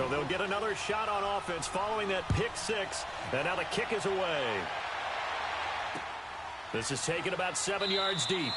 So they'll get another shot on offense following that pick six. And now the kick is away. This is taken about 7 yards deep.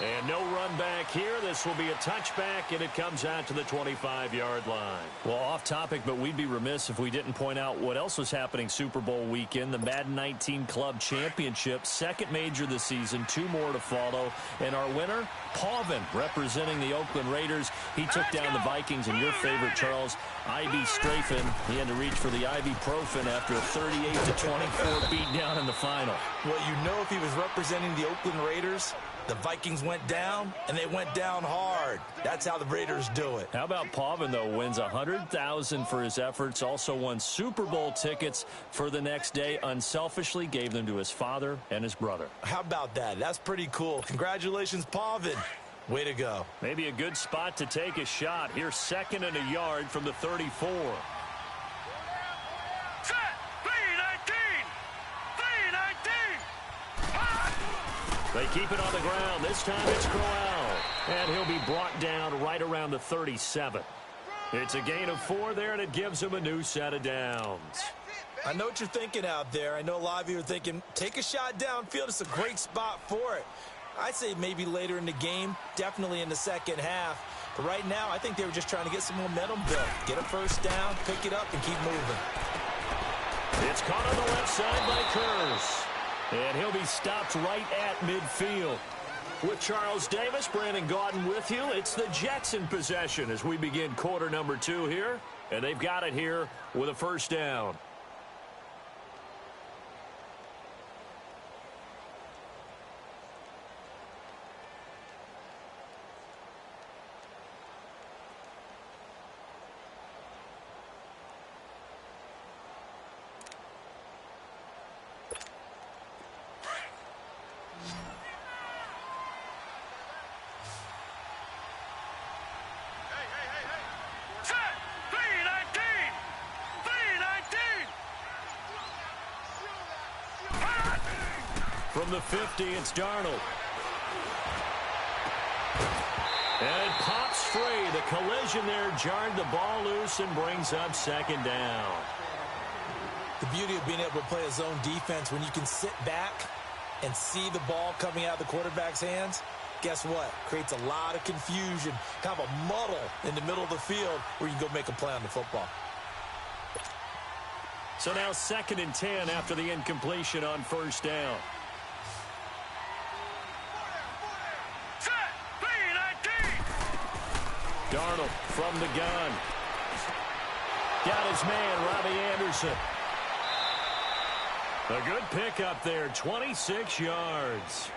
And no run back here. This will be a touchback, and it comes out to the 25-yard line. Well, off topic, but we'd be remiss if we didn't point out what else was happening Super Bowl weekend. The Madden 19 Club Championship, second major this season, 2 more to follow. And our winner, Pauvin, representing the Oakland Raiders. He took down the Vikings, and your favorite, Charles, Ivy Strafin. He had to reach for the ibuprofen after a 38-24 beatdown in the final. Well, you know, if he was representing the Oakland Raiders, the Vikings went down, and they went down hard. That's how the Raiders do it. How about Pauvin, though, wins $100,000 for his efforts, also won Super Bowl tickets for the next day, unselfishly gave them to his father and his brother. How about that? That's pretty cool. Congratulations, Pauvin. Way to go. Maybe a good spot to take a shot. Here's 2nd and a yard from the 34. They keep it on the ground. This time it's Crowell. And he'll be brought down right around the 37. It's a gain of 4 there, and it gives him a new set of downs. I know what you're thinking out there. I know a lot of you are thinking, take a shot downfield. It's a great spot for it. I'd say maybe later in the game, definitely in the second half. But right now, I think they were just trying to get some momentum built. Get a first down, pick it up, and keep moving. It's caught on the left side by Kurz. And he'll be stopped right at midfield. With Charles Davis, Brandon Gaudin with you. It's the Jets in possession as we begin quarter number 2 here. And they've got it here with a first down. From the 50, it's Darnold. And it pops free. The collision there jarred the ball loose and brings up 2nd down. The beauty of being able to play a zone defense when you can sit back and see the ball coming out of the quarterback's hands, guess what? Creates a lot of confusion, kind of a muddle in the middle of the field where you can go make a play on the football. So now 2nd and 10 after the incompletion on first down. Darnold from the gun. Got his man, Robbie Anderson. A good pickup there, 26 yards.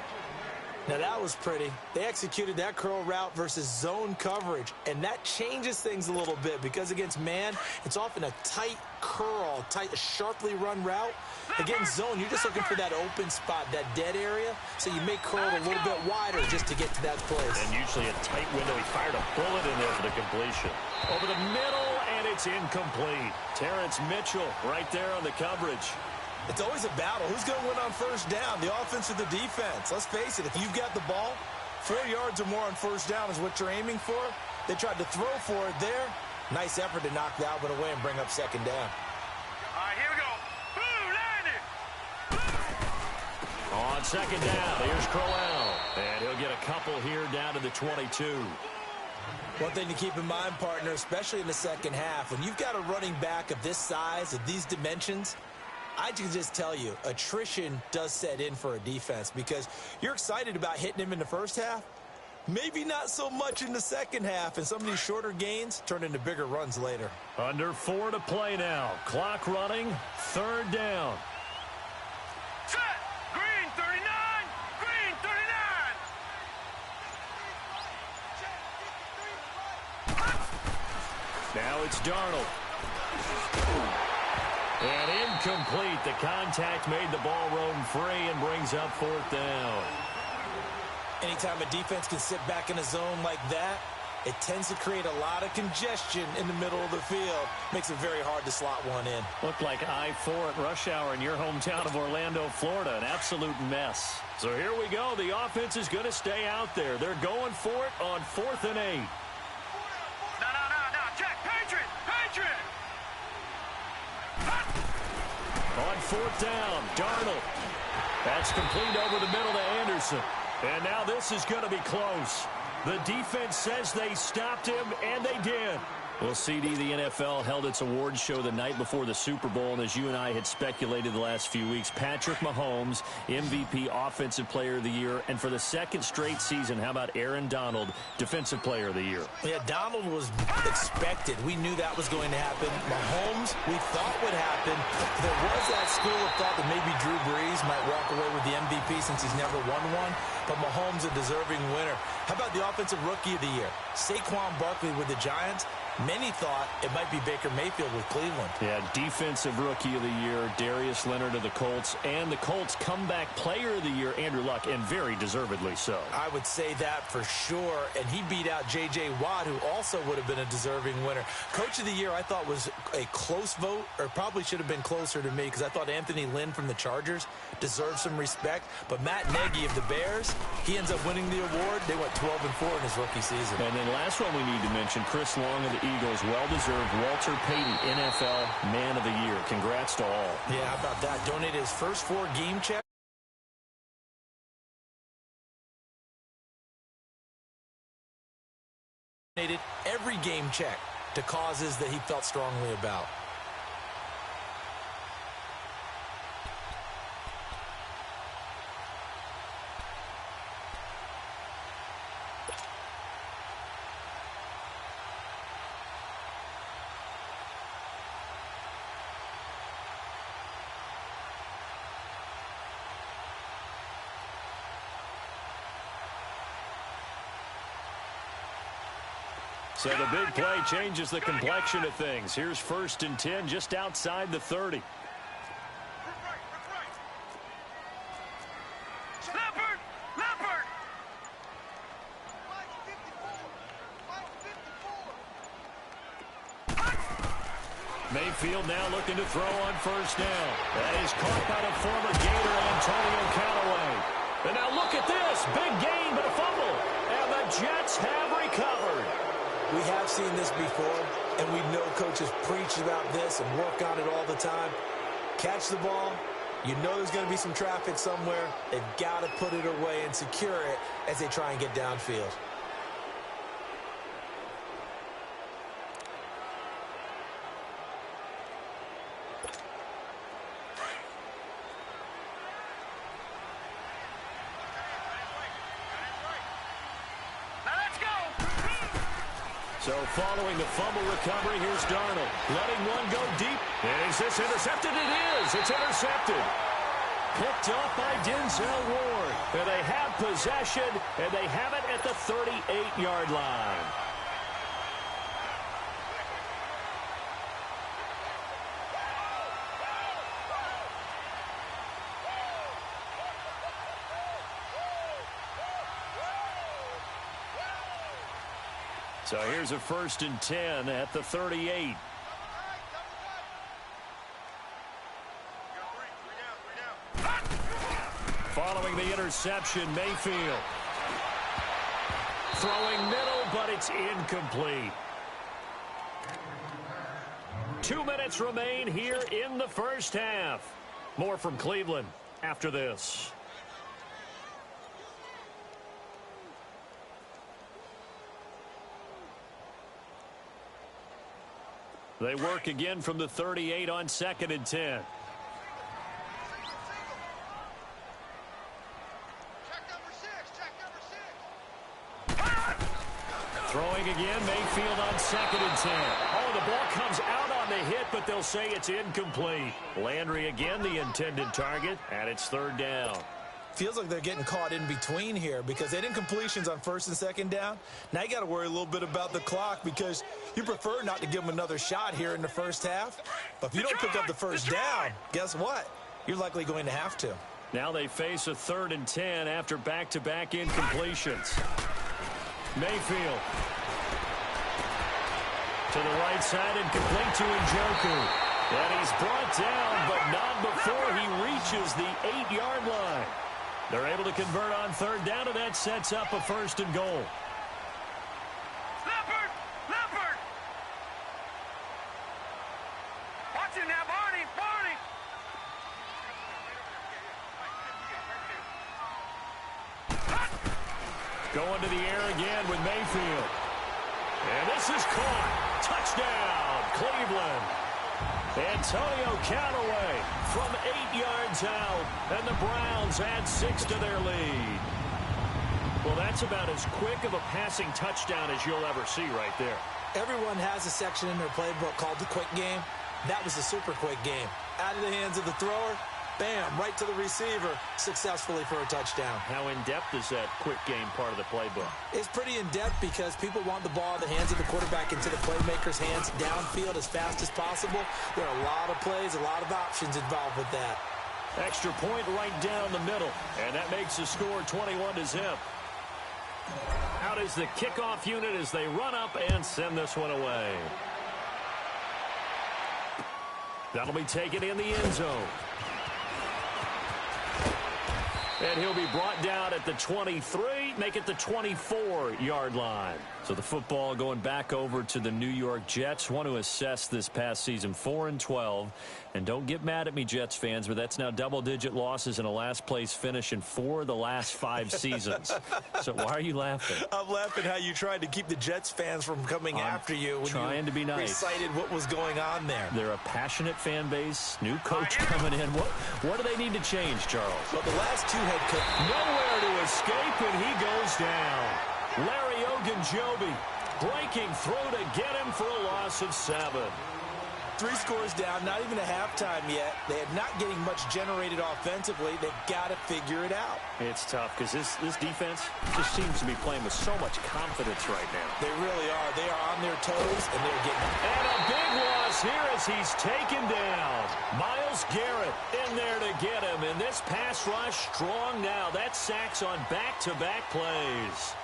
Now that was pretty. They executed that curl route versus zone coverage, and that changes things a little bit because against man, it's often a tight curl, sharply run route. Against zone, you're just looking for that open spot, that dead area, so you make curl a little bit wider just to get to that place. And usually a tight window. He fired a bullet in there for the completion. Over the middle, and it's incomplete. Terrence Mitchell right there on the coverage. It's always a battle. Who's going to win on first down, the offense or the defense? Let's face it, if you've got the ball, 4 yards or more on first down is what you're aiming for. They tried to throw for it there. Nice effort to knock that one away and bring up 2nd down. All right, here we go. On 2nd down, here's Crowell. And he'll get a couple here down to the 22. One thing to keep in mind, partner, especially in the second half, when you've got a running back of this size, of these dimensions, I can just tell you, attrition does set in for a defense because you're excited about hitting him in the first half. Maybe not so much in the second half, and some of these shorter gains turn into bigger runs later. Under 4 to play now. Clock running, 3rd down. Set! Green 39! Green 39! Now it's Darnold. And incomplete. The contact made the ball roam free and brings up 4th down. Anytime a defense can sit back in a zone like that, it tends to create a lot of congestion in the middle of the field. Makes it very hard to slot one in. Looked like I-4 at rush hour in your hometown of Orlando, Florida. An absolute mess. So here we go. The offense is going to stay out there. They're going for it on 4th and 8. No. Check. Patriot. fourth down. Darnold. That's complete over the middle to Anderson. And now this is going to be close. The defense says they stopped him, and they did. Well, CD, the NFL held its awards show the night before the Super Bowl, and as you and I had speculated the last few weeks, Patrick Mahomes, MVP, Offensive Player of the Year, and for the second straight season, how about Aaron Donald, Defensive Player of the Year? Yeah, Donald was expected. We knew that was going to happen. Mahomes, we thought would happen. There was that school of thought that maybe Drew Brees might walk away with the MVP since he's never won one, but Mahomes a deserving winner. How about the Offensive Rookie of the Year? Saquon Barkley with the Giants. Many thought it might be Baker Mayfield with Cleveland. Yeah, Defensive Rookie of the Year, Darius Leonard of the Colts, and the Colts Comeback Player of the Year, Andrew Luck, and very deservedly so. I would say that for sure, and he beat out J.J. Watt, who also would have been a deserving winner. Coach of the Year, I thought was a close vote, or probably should have been closer to me, because I thought Anthony Lynn from the Chargers deserved some respect, but Matt Nagy of the Bears, he ends up winning the award. They went 12-4 in his rookie season. And then last one we need to mention, Chris Long of the Eagles, well-deserved Walter Payton, NFL Man of the Year. Congrats to all. Yeah, how about that? Donated his first 4 game checks. Donated every game check to causes that he felt strongly about. So the big play changes the complexion of things. Here's 1st and 10 just outside the 30. Leopard! Mayfield now looking to throw on 1st down. That is caught by the former Gator Antonio Callaway. And now look at this. Big gain, but a fumble. And the Jets have recovered. We have seen this before, and we know coaches preach about this and work on it all the time. Catch the ball. You know there's going to be some traffic somewhere. They've got to put it away and secure it as they try and get downfield. So following the fumble recovery, here's Darnold. Letting one go deep. Is this intercepted? It is. It's intercepted. Picked up by Denzel Ward. And they have possession, and they have it at the 38-yard line. So here's a 1st and 10 at the 38. Following the interception, Mayfield. Throwing middle, but it's incomplete. 2 minutes remain here in the first half. More from Cleveland after this. They work again from the 38 on 2nd and 10. Throwing again, Mayfield on 2nd and 10. Oh, the ball comes out on the hit, but they'll say it's incomplete. Landry again, the intended target, and it's 3rd down. Feels like they're getting caught in between here because they did incompletions on 1st and 2nd down. Now you got to worry a little bit about the clock because you prefer not to give them another shot here in the first half. But if you don't pick up the 1st down, guess what? You're likely going to have to. Now they face a 3rd and 10 after back-to-back incompletions. Mayfield. To the right side and complete to Njoku. And he's brought down, but not before he reaches the 8-yard line. They're able to convert on 3rd down, and that sets up a 1st and goal. Leopard! Watch him now, Barney! Going to the air again with Mayfield. And this is caught. Touchdown, Cleveland. Antonio Callaway from 8 yards out, and the Browns add 6 to their lead. Well, that's about as quick of a passing touchdown as you'll ever see right there. Everyone has a section in their playbook called the quick game. That was a super quick game. Out of the hands of the thrower, bam, right to the receiver, successfully for a touchdown. How in-depth is that quick game part of the playbook? It's pretty in-depth because people want the ball in the hands of the quarterback into the playmaker's hands downfield as fast as possible. There are a lot of plays, a lot of options involved with that. Extra point right down the middle, and that makes the score 21-0. Out is the kickoff unit as they run up and send this one away. That'll be taken in the end zone. And he'll be brought down at the 23, make it the 24-yard line. So the football going back over to the New York Jets. Want to assess this past season, 4-12. And don't get mad at me, Jets fans, but that's now double-digit losses and a last-place finish in 4 of the last 5 seasons. So why are you laughing? I'm laughing how you tried to keep the Jets fans from coming after you when trying to be nice. Recited what was going on there. They're a passionate fan base, new coach coming in. What do they need to change, Charles? Well, the last 2 head coaches. Nowhere to escape, and he goes down. Larry Ogunjobi breaking through to get him for a loss of 7. 3 scores down, not even a halftime yet. They are not getting much generated offensively. They've got to figure it out. It's tough because this defense just seems to be playing with so much confidence right now. They really are. They are on their toes, and they're getting it. And a big loss here as he's taken down. Myles Garrett in there to get him. And this pass rush strong now. That's sacks on back-to-back plays.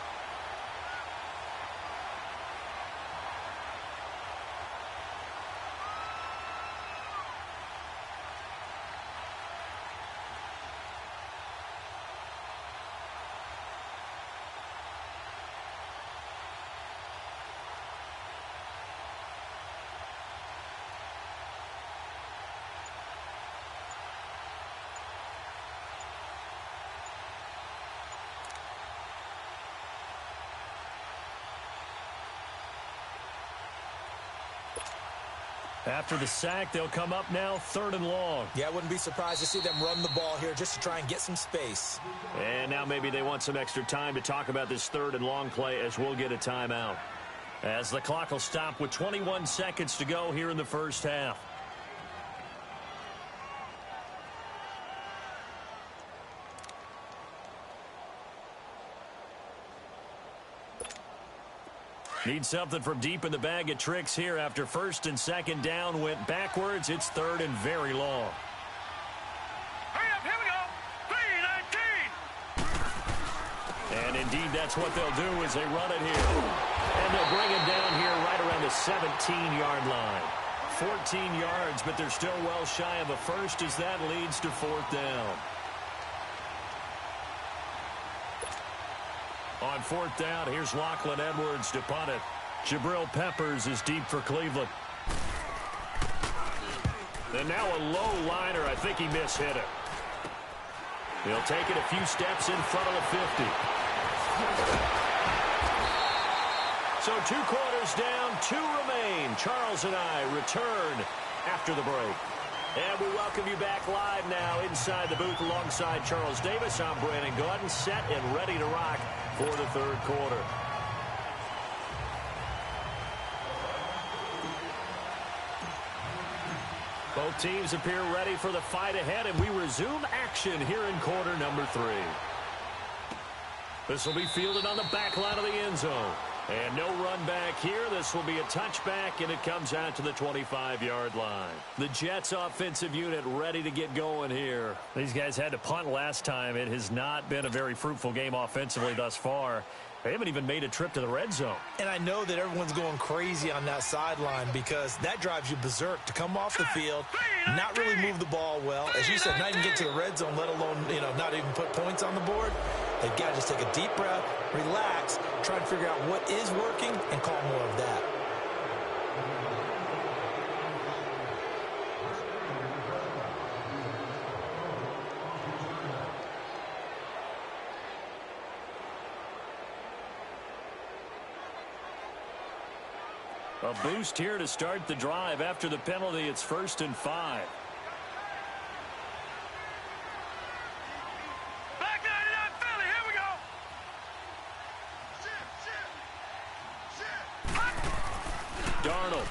After the sack, they'll come up now 3rd and long. Yeah, I wouldn't be surprised to see them run the ball here just to try and get some space. And now maybe they want some extra time to talk about this 3rd and long play as we'll get a timeout. As the clock will stop with 21 seconds to go here in the first half. Need something from deep in the bag of tricks here after 1st and 2nd down went backwards. It's 3rd and very long. Hurry up, here we go. 3-19. And indeed, that's what they'll do as they run it here. And they'll bring him down here right around the 17-yard line. 14 yards, but they're still well shy of a first as that leads to 4th down. On 4th down, here's Lachlan Edwards to punt it. Jabril Peppers is deep for Cleveland. And now a low liner. I think he mishit it. He'll take it a few steps in front of the 50. So 2 quarters down, 2 remain. Charles and I return after the break. And we welcome you back live now inside the booth alongside Charles Davis. I'm Brandon Gaudin, set and ready to rock for the 3rd quarter. Both teams appear ready for the fight ahead, and we resume action here in quarter number 3. This will be fielded on the back line of the end zone. And no run back here. This will be a touchback, and it comes out to the 25-yard line. The Jets offensive unit ready to get going here. These guys had to punt last time. It has not been a very fruitful game offensively thus far. They haven't even made a trip to the red zone. And I know that everyone's going crazy on that sideline because that drives you berserk to come off the field, not really move the ball well. As you said, not even get to the red zone, let alone, not even put points on the board. They've got to just take a deep breath, relax, try to figure out what is working, and call more of that. A boost here to start the drive. After the penalty, it's 1st and 5. Back 99 Philly, here we go. Darnold.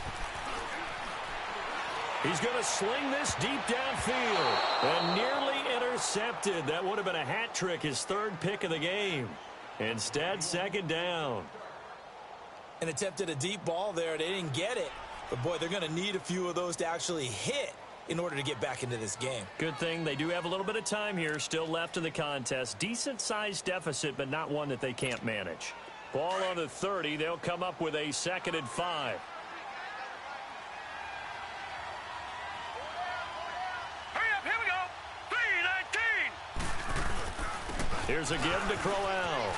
He's going to sling this deep downfield. And nearly intercepted. That would have been a hat trick, his 3rd pick of the game. Instead, 2nd down. And attempted a deep ball there. They didn't get it. But, boy, they're going to need a few of those to actually hit in order to get back into this game. Good thing they do have a little bit of time here still left in the contest. Decent-sized deficit, but not one that they can't manage. Ball on the 30. They'll come up with a 2nd and 5. Hurry up, here we go. 3-19. Here's a give to Crowell.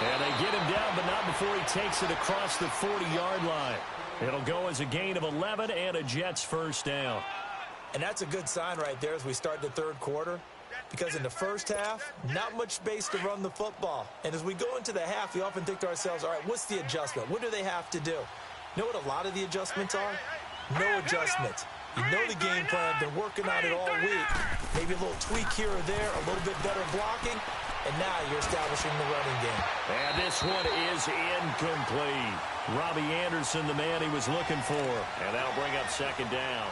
And they get him down, but not before he takes it across the 40-yard line. It'll go as a gain of 11 and a Jets 1st down. And that's a good sign right there as we start the 3rd quarter. Because in the first half, not much space to run the football. And as we go into the half, we often think to ourselves, all right, what's the adjustment? What do they have to do? You know what a lot of the adjustments are? No adjustments. You know the game plan, been working on it all week. Maybe a little tweak here or there, a little bit better blocking, and now you're establishing the running game. And this one is incomplete. Robbie Anderson, the man he was looking for. And that'll bring up 2nd down.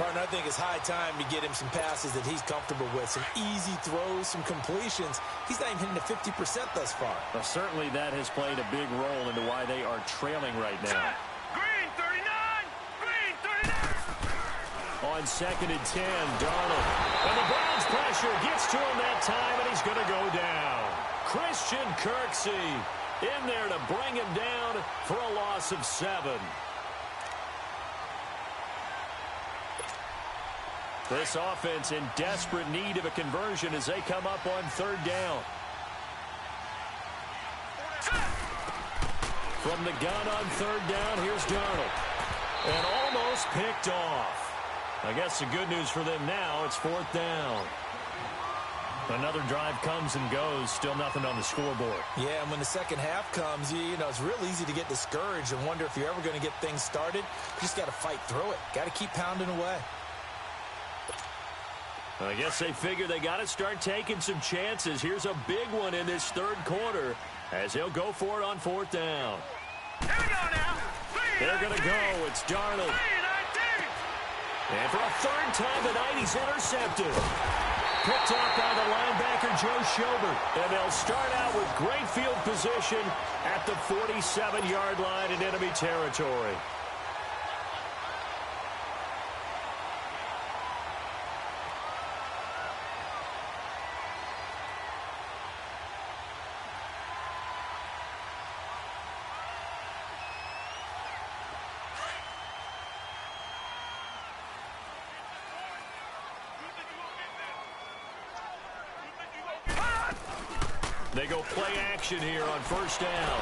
Partner, I think it's high time to get him some passes that he's comfortable with, some easy throws, some completions. He's not even hitting the 50% thus far. Well, certainly that has played a big role into why they are trailing right now. Green 39. Green 39. On 2nd and 10, Darnold. And the Browns pressure gets to him that time, and he's going to go down. Christian Kirksey in there to bring him down for a loss of 7. This offense in desperate need of a conversion as they come up on 3rd down. From the gun on 3rd down, here's Darnold. And almost picked off. I guess the good news for them now, it's 4th down. Another drive comes and goes, still nothing on the scoreboard. Yeah, and when the second half comes, you know, it's real easy to get discouraged and wonder if you're ever going to get things started. You just got to fight through it. Got to keep pounding away. I guess they figure they got to start taking some chances. Here's a big one in this 3rd quarter as they'll go for it on 4th down. Here we go now. They're going to go. It's Darnold. 3-19. And for a 3rd time tonight, he's intercepted. Picked off by the linebacker, Joe Schobert. And they'll start out with great field position at the 47-yard line in enemy territory. They go play action here on 1st down.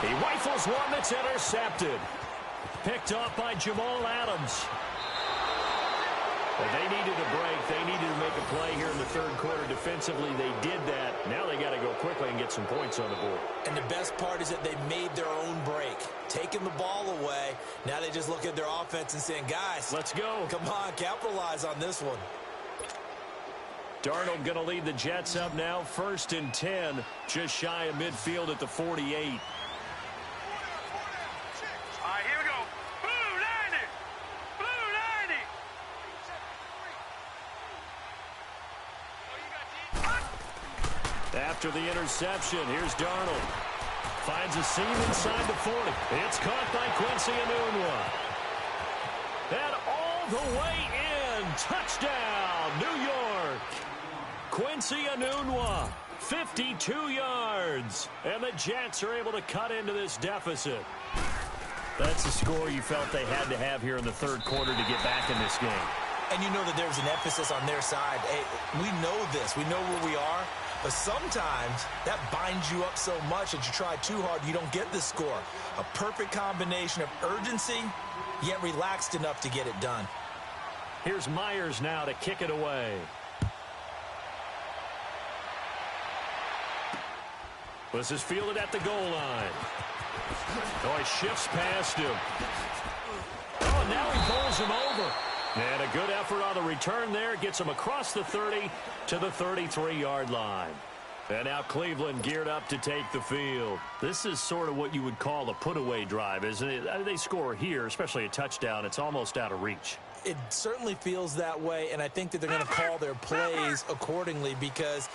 He rifles one that's intercepted. Picked off by Jamal Adams. But they needed a break. They needed to make a play here in the 3rd quarter. Defensively, they did that. Now they got to go quickly and get some points on the board. And the best part is that they made their own break. Taking the ball away. Now they just look at their offense and saying, guys, let's go. Come on, capitalize on this one. Darnold going to lead the Jets up now. 1st and 10, just shy of midfield at the 48. All right, here we go. Blue 90. Blue 90. After the interception, here's Darnold. Finds a seam inside the 40. It's caught by Quincy Enunwa. And all the way in. Touchdown, New York. Quincy Enunwa, 52 yards. And the Jets are able to cut into this deficit. That's the score you felt they had to have here in the 3rd quarter to get back in this game. And you know that there's an emphasis on their side. Hey, we know this. We know where we are. But sometimes that binds you up so much that you try too hard, you don't get the score. A perfect combination of urgency, yet relaxed enough to get it done. Here's Myers now to kick it away. This is fielded at the goal line. Oh, he shifts past him. Oh, and now he bowls him over. And a good effort on the return there. Gets him across the 30 to the 33-yard line. And now Cleveland geared up to take the field. This is sort of what you would call a put-away drive, isn't it? They score here, especially a touchdown. It's almost out of reach. It certainly feels that way, and I think that they're going to call their plays accordingly, because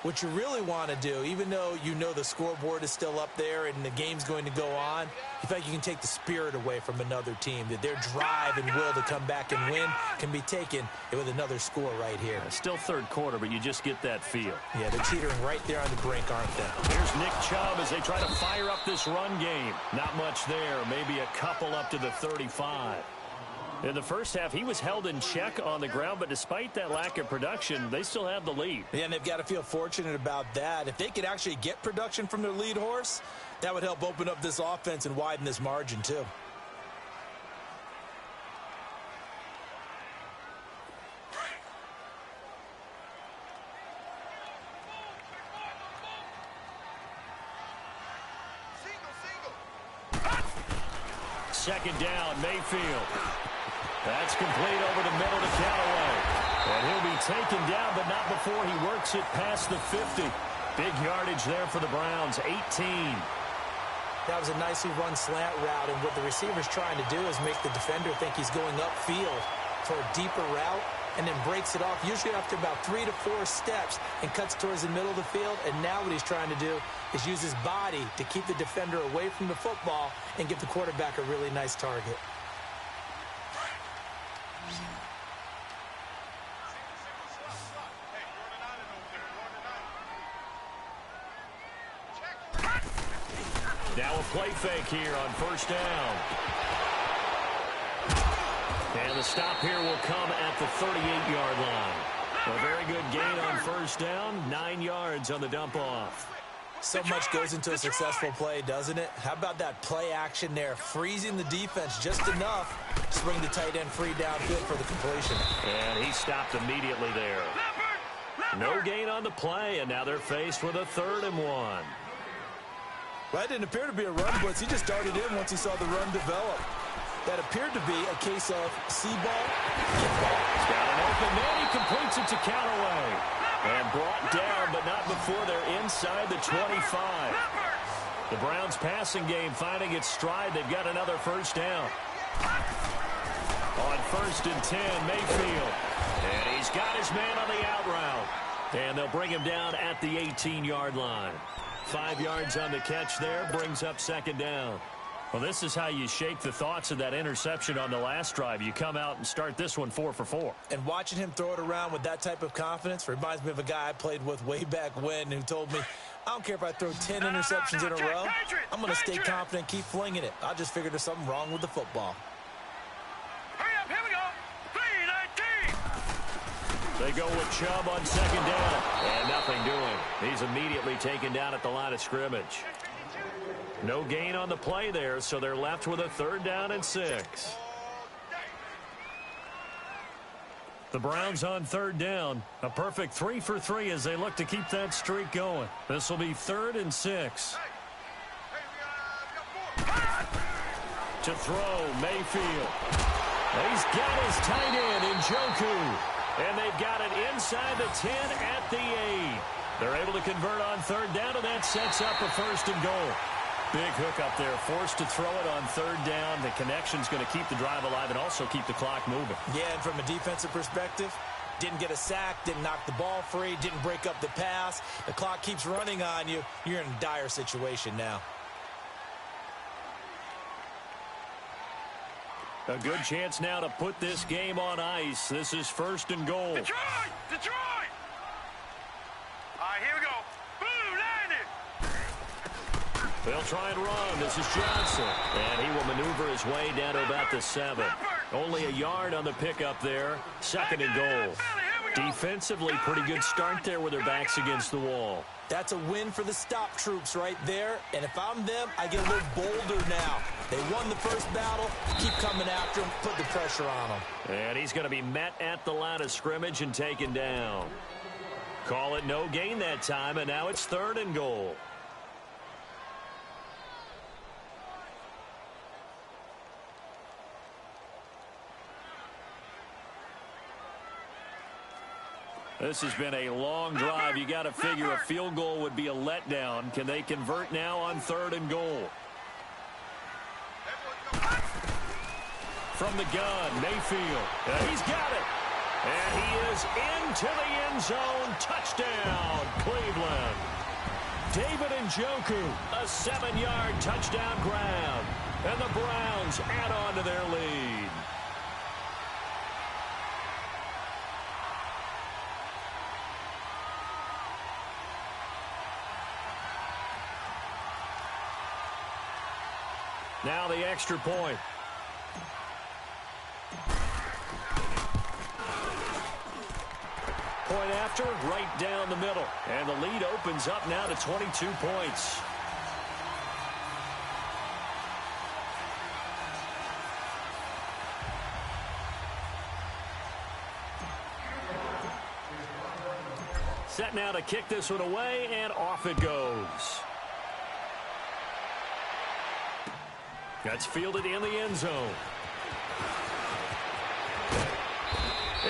what you really want to do, even though you know the scoreboard is still up there and the game's going to go on, you feel like you can take the spirit away from another team, that their drive and will to come back and win can be taken with another score right here. Still third quarter, but you just get that feel. Yeah, they're teetering right there on the brink, aren't they? Here's Nick Chubb as they try to fire up this run game. Not much there, maybe a couple up to the 35. In the first half, he was held in check on the ground, but despite that lack of production, they still have the lead. Yeah, and they've got to feel fortunate about that. If they could actually get production from their lead horse, that would help open up this offense and widen this margin too. Second down, Mayfield. That's complete over the middle to Callaway. And he'll be taken down, but not before he works it past the 50. Big yardage there for the Browns, 18. That was a nicely run slant route, and what the receiver's trying to do is make the defender think he's going upfield for a deeper route, and then breaks it off, usually after about 3 to 4 steps, and cuts towards the middle of the field. And now what he's trying to do is use his body to keep the defender away from the football and give the quarterback a really nice target. Now a play fake here on first down. And the stop here will come at the 38-yard line. A very good gain on first down, 9 yards on the dump off. So much goes into a successful play, doesn't it? How about that play action there, freezing the defense just enough to bring the tight end free downfield for the completion. And he stopped immediately there. No gain on the play, and now they're faced with a 3rd and 1. Well, that didn't appear to be a run blitz. He just darted in once he saw the run develop. That appeared to be a case of see ball, get ball. He's got an open man. He completes it to Callaway. And brought down, but not before they're inside the 25. The Browns passing game finding its stride. They've got another first down. On 1st and 10, Mayfield. And he's got his man on the out route. And they'll bring him down at the 18-yard line. 5 yards on the catch there, brings up 2nd down. Well, this is how you shake the thoughts of that interception on the last drive. You come out and start this one 4 for 4. And watching him throw it around with that type of confidence reminds me of a guy I played with way back when who told me, I don't care if I throw 10 interceptions in a row. I'm going to stay confident, keep flinging it. I just figured there's something wrong with the football. Hurry up, here we go. 3-19. They go with Chubb on 2nd down. And nothing doing. He's immediately taken down at the line of scrimmage. No gain on the play there, so they're left with a 3rd down and 6. The Browns on 3rd down. A perfect 3 for 3 as they look to keep that streak going. This will be 3rd and 6. To throw, Mayfield. He's got his tight end in Njoku. And they've got it inside the 10 at the 8. They're able to convert on 3rd down, and that sets up a 1st and goal. Big hook up there, forced to throw it on 3rd down. The connection's going to keep the drive alive and also keep the clock moving. Yeah, and from a defensive perspective, didn't get a sack, didn't knock the ball free, didn't break up the pass. The clock keeps running on you. You're in a dire situation now. A good chance now to put this game on ice. This is 1st and goal. Detroit! Detroit! All right, here we go. Boom, land it! They'll try and run. This is Johnson. And he will maneuver his way down to about the 7. Only a yard on the pickup there. 2nd and goal. Defensively, pretty good start there with their backs against the wall. That's a win for the stop troops right there. And if I'm them, I get a little bolder now. They won the first battle. Keep coming after them. Put the pressure on them. And he's going to be met at the line of scrimmage and taken down. Call it no gain that time, and now it's 3rd and goal. This has been a long drive. You got to figure a field goal would be a letdown. Can they convert now on 3rd and goal? From the gun, Mayfield. He's got it. And he is into the end zone. Touchdown, Cleveland. David Njoku, a 7-yard touchdown grab. And the Browns add on to their lead. Now the extra point. Point after, right down the middle. And the lead opens up now to 22 points. Set now to kick this one away, and off it goes. That's fielded in the end zone.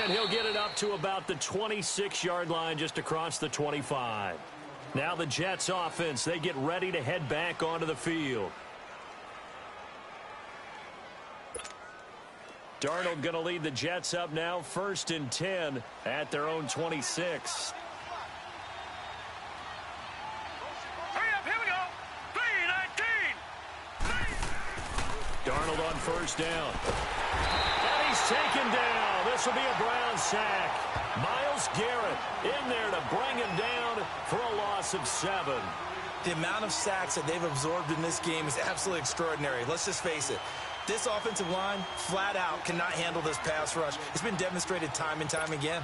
And he'll get it up to about the 26-yard line, just across the 25. Now the Jets offense, they get ready to head back onto the field. Darnold going to lead the Jets up now, 1st and 10 at their own 26. Darnold on 1st down. And he's taken down. This will be a Browns sack. Myles Garrett in there to bring him down for a loss of 7. The amount of sacks that they've absorbed in this game is absolutely extraordinary. Let's just face it. This offensive line, flat out, cannot handle this pass rush. It's been demonstrated time and time again.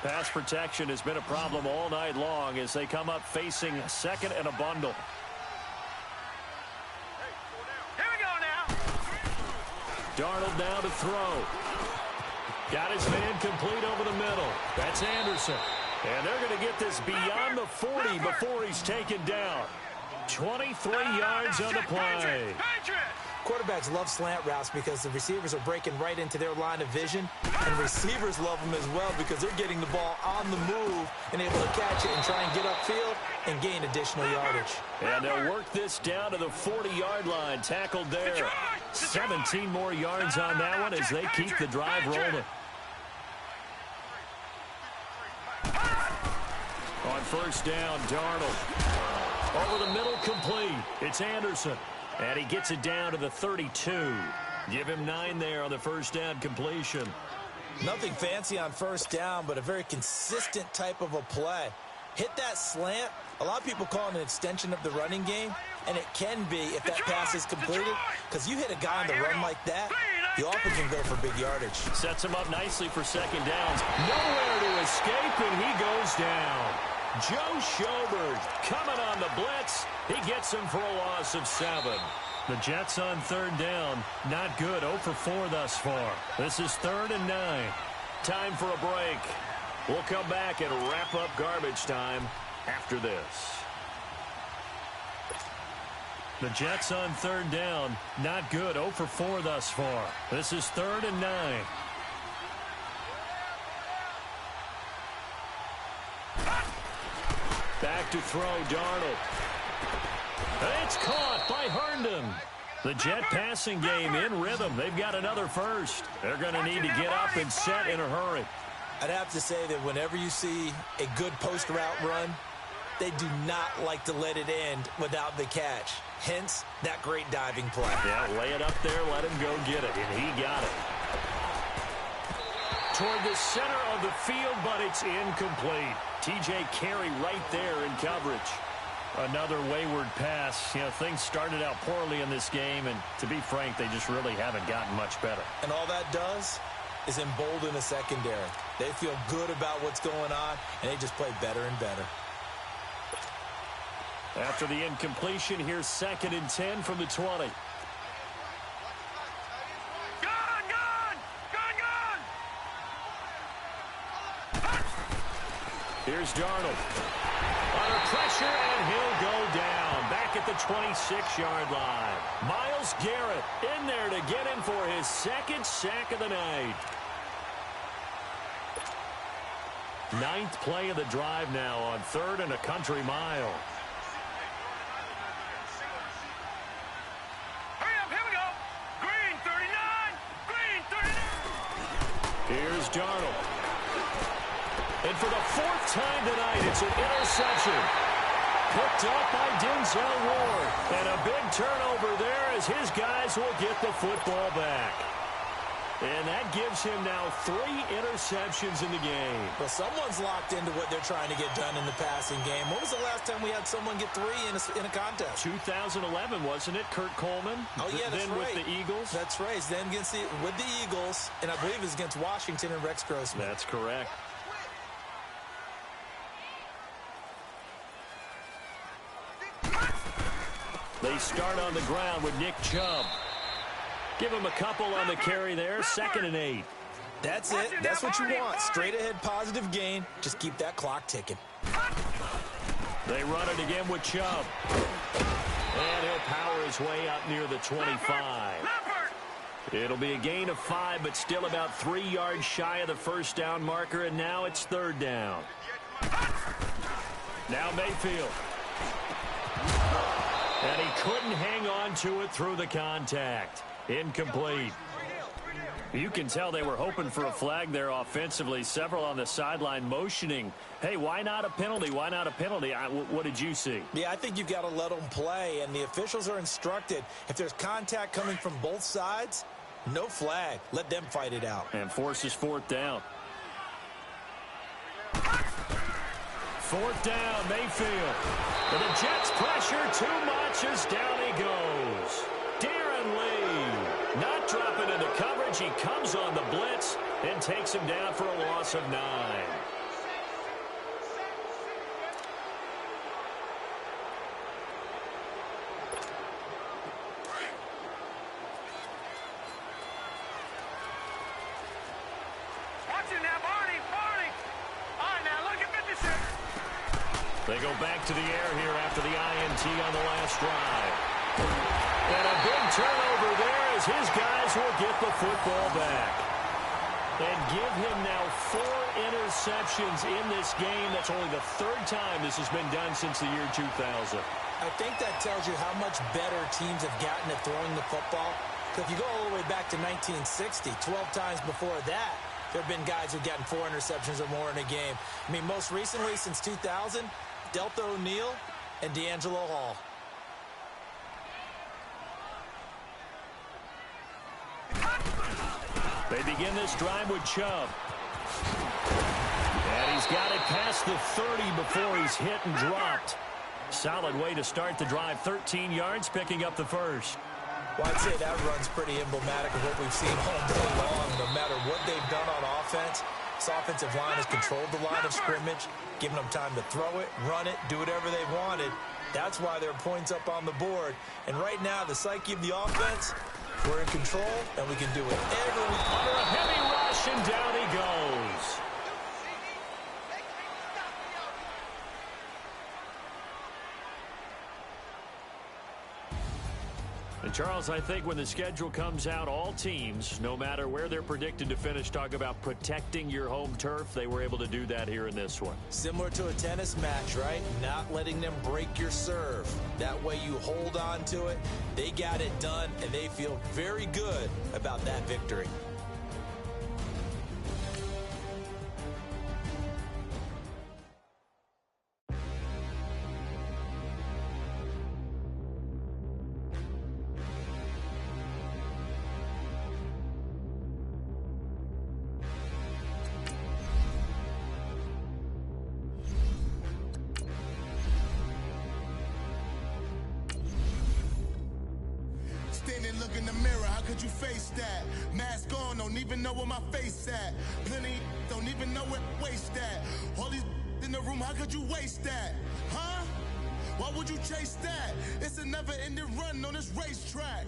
Pass protection has been a problem all night long as they come up facing 2nd and a bundle. Darnold now to throw. Got his man complete over the middle. That's Anderson. And they're going to get this beyond the 40 before he's taken down. 23 yards on the play. Quarterbacks love slant routes because the receivers are breaking right into their line of vision. And receivers love them as well because they're getting the ball on the move and able to catch it and try and get upfield and gain additional yardage. And they'll work this down to the 40-yard line. Tackled there. 17 more yards on that one as they keep the drive rolling. On 1st down, Darnold. Over the middle, complete. It's Anderson. And he gets it down to the 32. Give him 9 there on the 1st down completion. Nothing fancy on 1st down, but a very consistent type of a play. Hit that slant. A lot of people call it an extension of the running game, and it can be if that pass is completed, because you hit a guy on the run like that, you often can go for big yardage. Sets him up nicely for 2nd downs. Nowhere to escape, and he goes down. Joe Schobert coming on the blitz. He gets him for a loss of 7. The Jets on 3rd down. Not good. 0 for 4 thus far. This is 3rd and 9. Time for a break. We'll come back and wrap up garbage time after this. The Jets on 3rd down. Not good. 0 for 4 thus far. This is 3rd and 9. Back to throw, Darnold. It's caught by Herndon. The Jet passing game in rhythm. They've got another first. They're going to need to get up and set in a hurry. I'd have to say that whenever you see a good post route run, they do not like to let it end without the catch. Hence, that great diving play. Yeah, lay it up there, let him go get it, and he got it. Toward the center of the field, but it's incomplete. T.J. Carey right there in coverage. Another wayward pass. You know, things started out poorly in this game, and to be frank, they just really haven't gotten much better. And all that does is embolden the secondary. They feel good about what's going on, and they just play better and better. After the incompletion, here's 2nd and 10 from the 20. Here's Darnold. Under pressure, and he'll go down. Back at the 26-yard line. Myles Garrett in there to get him for his 2nd sack of the night. Ninth play of the drive now on 3rd and a country mile. Hurry up, here we go. Green 39, green 39. Here's Darnold. And for the 4th time tonight, it's an interception. Picked up by Denzel Ward. And a big turnover there as his guys will get the football back. And that gives him now 3 interceptions in the game. Well, someone's locked into what they're trying to get done in the passing game. When was the last time we had someone get 3 in a contest? 2011, wasn't it, Kurt Coleman? Oh, yeah, that's then right. With the Eagles? That's right. Then with the Eagles, and I believe it was against Washington and Rex Grossman. That's correct. They start on the ground with Nick Chubb. Give him a couple on the carry there. 2nd and 8. That's it. That's what you want. Straight ahead positive gain. Just keep that clock ticking. They run it again with Chubb. And he'll power his way up near the 25. It'll be a gain of 5, but still about 3 yards shy of the first down marker, and now it's 3rd down. Now Mayfield. And he couldn't hang on to it through the contact. Incomplete. You can tell they were hoping for a flag there offensively. Several on the sideline motioning. Hey, why not a penalty? Why not a penalty? What did you see? Yeah, I think you've got to let them play, and the officials are instructed. If there's contact coming from both sides, no flag. Let them fight it out. And forces 4th down. 4th down, Mayfield. But the Jets pressure too much as down he goes. Darren Lee not dropping into coverage. He comes on the blitz and takes him down for a loss of 9. Watch it now, Barney. All right, now look at 56. They go back to the air here after the INT on the last drive. And a big turnover there as his guys will get the football back. And give him now 4 interceptions in this game. That's only the 3rd time this has been done since the year 2000. I think that tells you how much better teams have gotten at throwing the football. Because if you go all the way back to 1960, 12 times before that, there have been guys who've gotten 4 interceptions or more in a game. I mean, most recently, since 2000, Delta O'Neal and D'Angelo Hall. They begin this drive with Chubb. And he's got it past the 30 before he's hit and dropped. Solid way to start the drive. 13 yards, picking up the first. Well, I'd say that run's pretty emblematic of what we've seen all day long. No matter what they've done on offense, this offensive line has controlled the line of scrimmage, given them time to throw it, run it, do whatever they wanted. That's why there are points up on the board. And right now, the psyche of the offense, we're in control, and we can do whatever we want. Under a heavy rush, and down he goes. And Charles, I think when the schedule comes out, all teams, no matter where they're predicted to finish, talk about protecting your home turf. They were able to do that here in this one. Similar to a tennis match, right? Not letting them break your serve. That way you hold on to it. They got it done, and they feel very good about that victory. Standing, look in the mirror, how could you face that? Mask on, don't even know where my face at. Plenty, don't even know where waste at. All these in the room, how could you waste that? Huh? Why would you chase that? It's a never-ending run on this racetrack.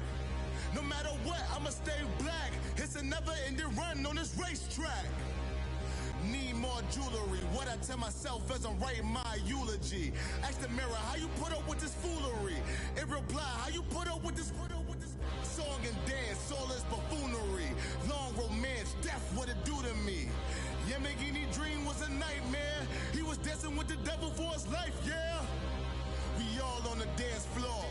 No matter what, I'ma stay black. It's a never-ending run on this racetrack. Need more jewelry. What I tell myself as I'm writing my eulogy. Ask the mirror, how you put up with this foolery? In reply, how you put up with this song and dance, all this buffoonery. Long romance, death, what it do to me? Yamagini dream was a nightmare. That's life, yeah. We all on the dance floor.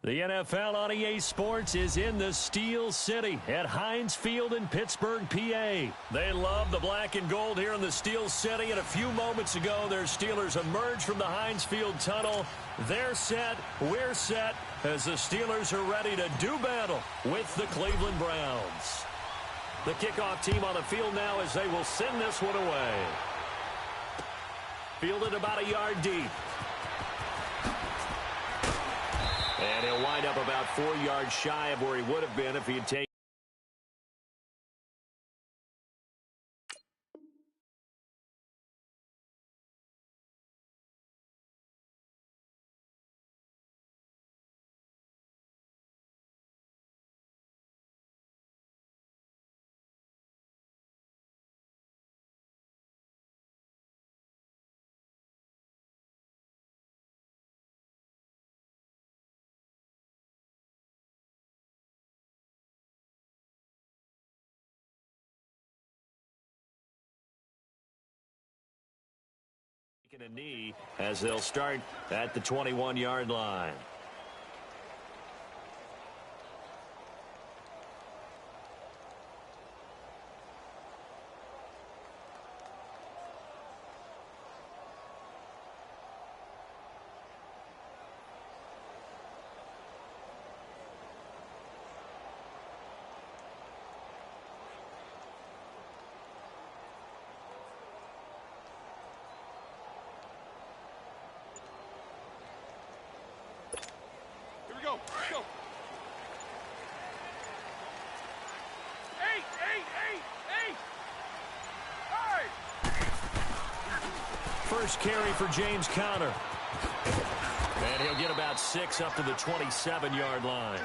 The NFL on EA Sports is in the Steel City at Heinz Field in Pittsburgh, PA. They love the black and gold here in the Steel City, and a few moments ago, their Steelers emerged from the Heinz Field tunnel. They're set, we're set, as the Steelers are ready to do battle with the Cleveland Browns. The kickoff team on the field now as they will send this one away. Fielded about a yard deep. And he'll wind up about 4 yards shy of where he would have been if he had taken. A knee as they'll start at the 21-yard line. Go. Hey! First carry for James Conner. And he'll get about 6 up to the 27-yard line.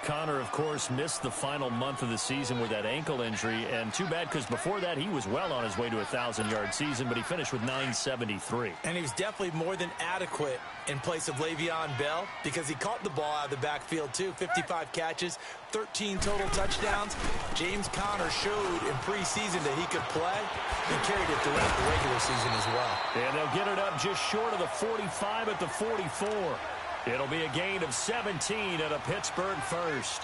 Conner, of course, missed the final month of the season with that ankle injury, and too bad because before that he was well on his way to a 1,000-yard season, but he finished with 973. And he was definitely more than adequate in place of Le'Veon Bell because he caught the ball out of the backfield too. 55 catches, 13 total touchdowns. James Conner showed in preseason that he could play and carried it throughout the regular season as well. And they'll get it up just short of the 45 at the 44. It'll be a gain of 17 at a Pittsburgh first.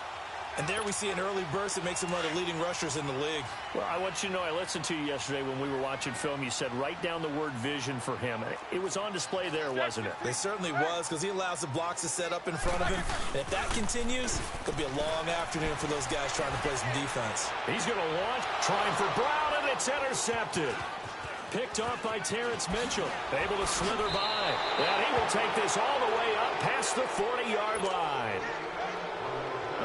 And there we see an early burst that makes him one of the leading rushers in the league. Well, I want you to know, I listened to you yesterday when we were watching film. You said write down the word vision for him. It was on display there, wasn't it? It certainly was, because he allows the blocks to set up in front of him. And if that continues, it'll be a long afternoon for those guys trying to play some defense. He's going to launch, trying for Brown, and it's intercepted. Picked off by Terrence Mitchell. Able to slither by. And he will take this all the way up past the 40-yard line.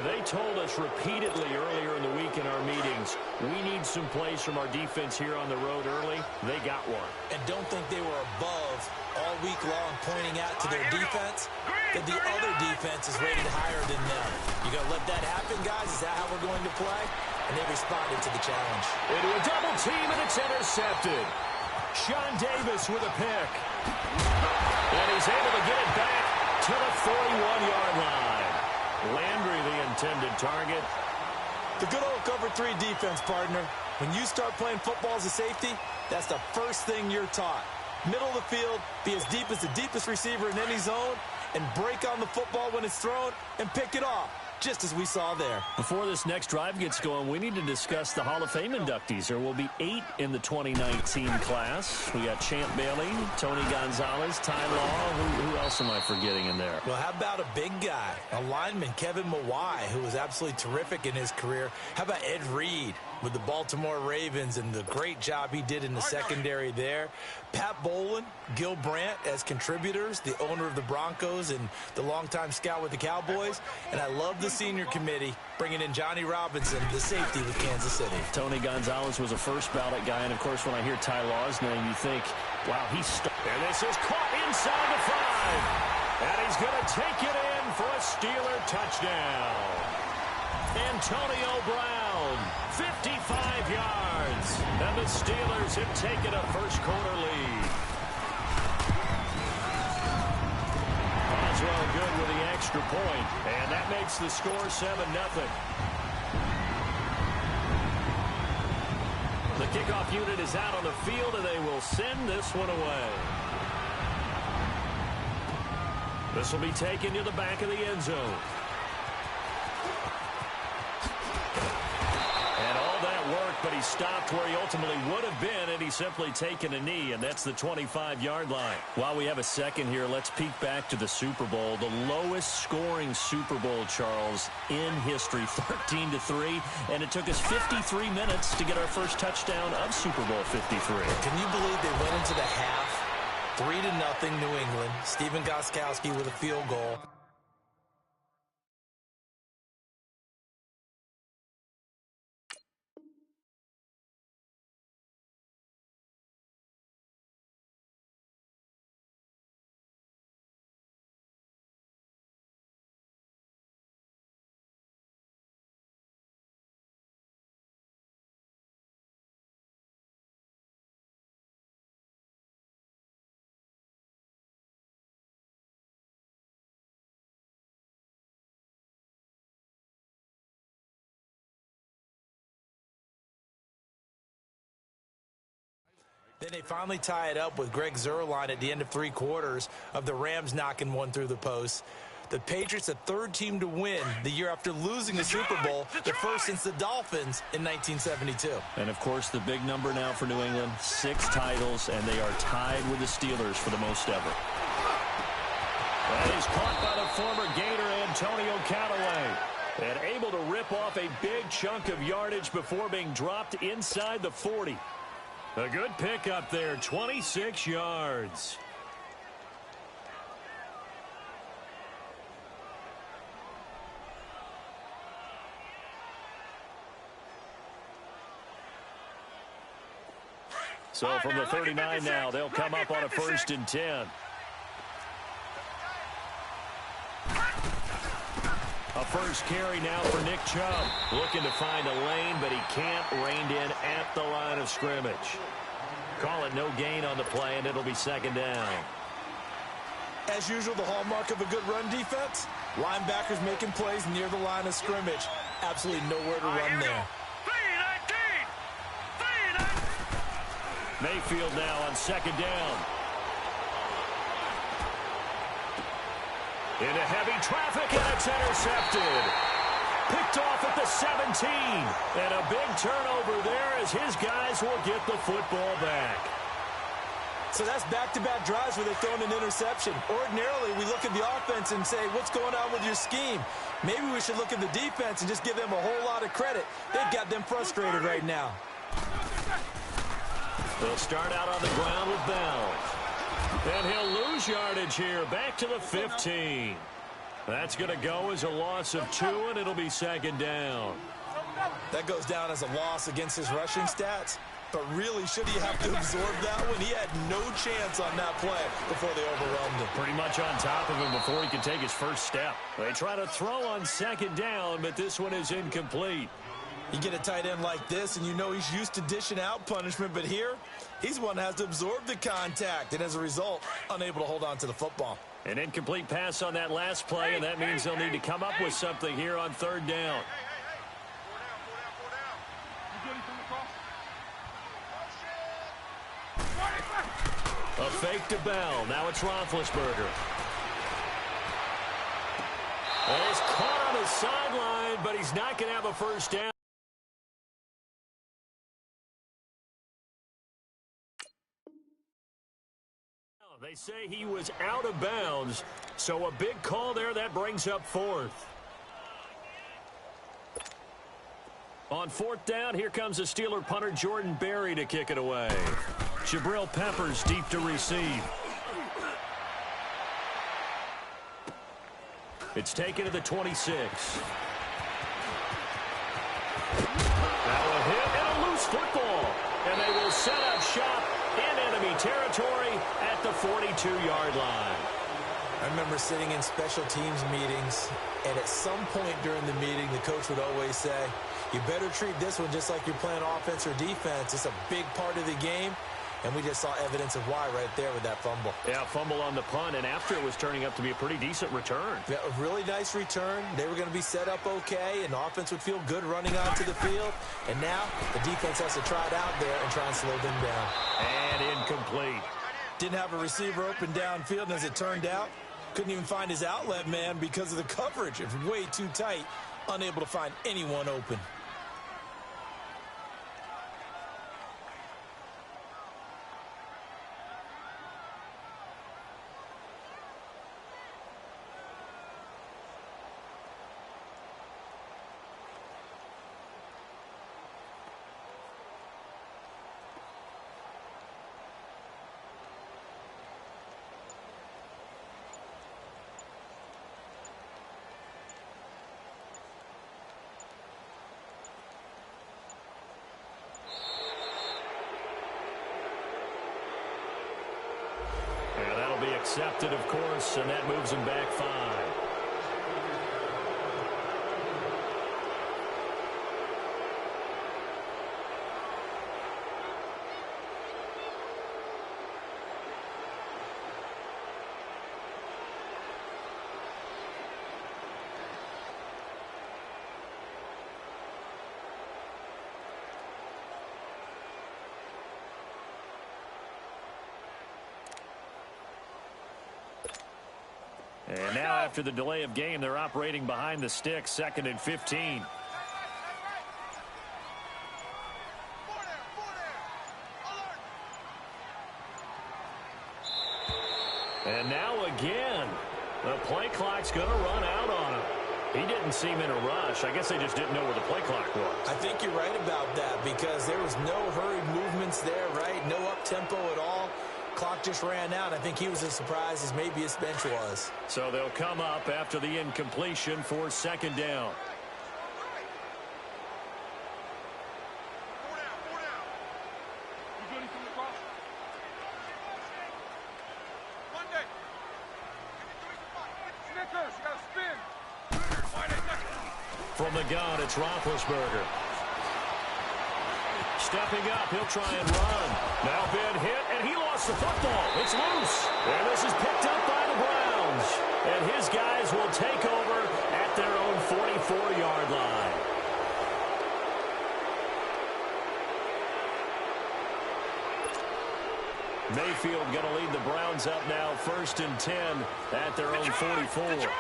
They told us repeatedly earlier in the week in our meetings, we need some plays from our defense here on the road early. They got one. And don't think they were above all week long pointing out to their defense that the other defense is rated higher than them. You going to let that happen, guys? Is that how we're going to play? And they responded to the challenge. Into a double team, and it's intercepted. Sean Davis with a pick. And he's able to get it back to the 41-yard line. Landry, the intended target. The good old cover 3 defense, partner. When you start playing football as a safety, that's the first thing you're taught. Middle of the field, be as deep as the deepest receiver in any zone, and break on the football when it's thrown and pick it off, just as we saw there. Before this next drive gets going, we need to discuss the Hall of Fame inductees. There will be 8 in the 2019 class. We got Champ Bailey, Tony Gonzalez, Ty Law. Who else am I forgetting in there? Well, how about a big guy, a lineman, Kevin Mawai, who was absolutely terrific in his career. How about Ed Reed with the Baltimore Ravens and the great job he did in the secondary there. Pat Bowlen, Gil Brandt as contributors, the owner of the Broncos and the longtime scout with the Cowboys. And I love the senior committee bringing in Johnny Robinson, the safety with Kansas City. Tony Gonzalez was a first ballot guy, and of course when I hear Ty Law's name, you think, wow, he's and this is caught inside the 5, and he's going to take it in for a Steeler touchdown. Antonio Brown, 55 yards, and the Steelers have taken a first-quarter lead. Boswell good with the extra point, and that makes the score 7-0. The kickoff unit is out on the field, and they will send this one away. This will be taken to the back of the end zone. And all that work, but he stopped where he ultimately would have been, and he's simply taken a knee, and that's the 25-yard line. While we have a second here, let's peek back to the Super Bowl. The lowest scoring Super Bowl, Charles, in history, 13-3, and it took us 53 minutes to get our first touchdown of Super Bowl 53. Can you believe they went into the half? 3-0 New England. Stephen Gostkowski with a field goal. Then they finally tie it up with Greg Zuerlein at the end of 3 quarters of the Rams knocking one through the post. The Patriots, the third team to win the year after losing the Super Bowl, the first since the Dolphins in 1972. And, of course, the big number now for New England, 6 titles, and they are tied with the Steelers for the most ever. That is caught by the former Gator Antonio Callaway. And able to rip off a big chunk of yardage before being dropped inside the 40. A good pickup there, 26 yards. So from the 39 now, they'll come up on a 1st and 10. A first carry now for Nick Chubb. Looking to find a lane, but he can't. Reined in at the line of scrimmage. Call it no gain on the play, and it'll be 2nd down. As usual, the hallmark of a good run defense, linebackers making plays near the line of scrimmage. Absolutely nowhere to run there. Mayfield now on 2nd down. Into heavy traffic, and it's intercepted. Picked off at the 17. And a big turnover there as his guys will get the football back. So that's back-to-back drives where they've thrown an interception. Ordinarily, we look at the offense and say, what's going on with your scheme? Maybe we should look at the defense and just give them a whole lot of credit. They've got them frustrated right now. They'll start out on the ground with Bell. And he'll lose yardage here, back to the 15. That's going to go as a loss of 2, and it'll be 2nd down. That goes down as a loss against his rushing stats. But really, should he have to absorb that one? He had no chance on that play before they overwhelmed him. Pretty much on top of him before he could take his first step. They try to throw on 2nd down, but this one is incomplete. You get a tight end like this, and you know he's used to dishing out punishment, but here, he's one that has to absorb the contact, and as a result, unable to hold on to the football. An incomplete pass on that last play, and that means they'll need to come up with something here on 3rd down. A fake to Bell. Now it's Roethlisberger. And he's caught on the sideline, but he's not going to have a first down. They say he was out of bounds, so a big call there. That brings up 4th. On 4th down, here comes the Steeler punter Jordan Berry to kick it away. Jabril Peppers deep to receive. It's taken to the 26. Now a hit and a loose football. And they will set up shop in enemy territory at the 42-yard line. I remember sitting in special teams meetings, and at some point during the meeting, the coach would always say, you better treat this one just like you're playing offense or defense. It's a big part of the game. And we just saw evidence of why right there with that fumble. Yeah, fumble on the punt, and after it was turning up to be a pretty decent return. Yeah, a really nice return. They were going to be set up okay, and the offense would feel good running onto the field. And now the defense has to try it out there and try and slow them down. And incomplete. Didn't have a receiver open downfield, and as it turned out, couldn't even find his outlet man because of the coverage. It was way too tight, unable to find anyone open. And that'll be accepted, of course, and that moves him back 5. And now, after the delay of game, they're operating behind the sticks, 2nd and 15. And now again, the play clock's going to run out on him. He didn't seem in a rush. I guess they just didn't know where the play clock was. I think you're right about that because there was no hurried movements there, right? No up-tempo at all. Clock just ran out. I think he was as surprised as maybe his bench was. So they'll come up after the incompletion for 2nd down. From the gun, it's Roethlisberger. Stepping up, he'll try and run. Now been hit, and he lost the football. It's loose. And this is picked up by the Browns. And his guys will take over at their own 44-yard line. Mayfield going to lead the Browns up now, 1st and 10 at their own 44.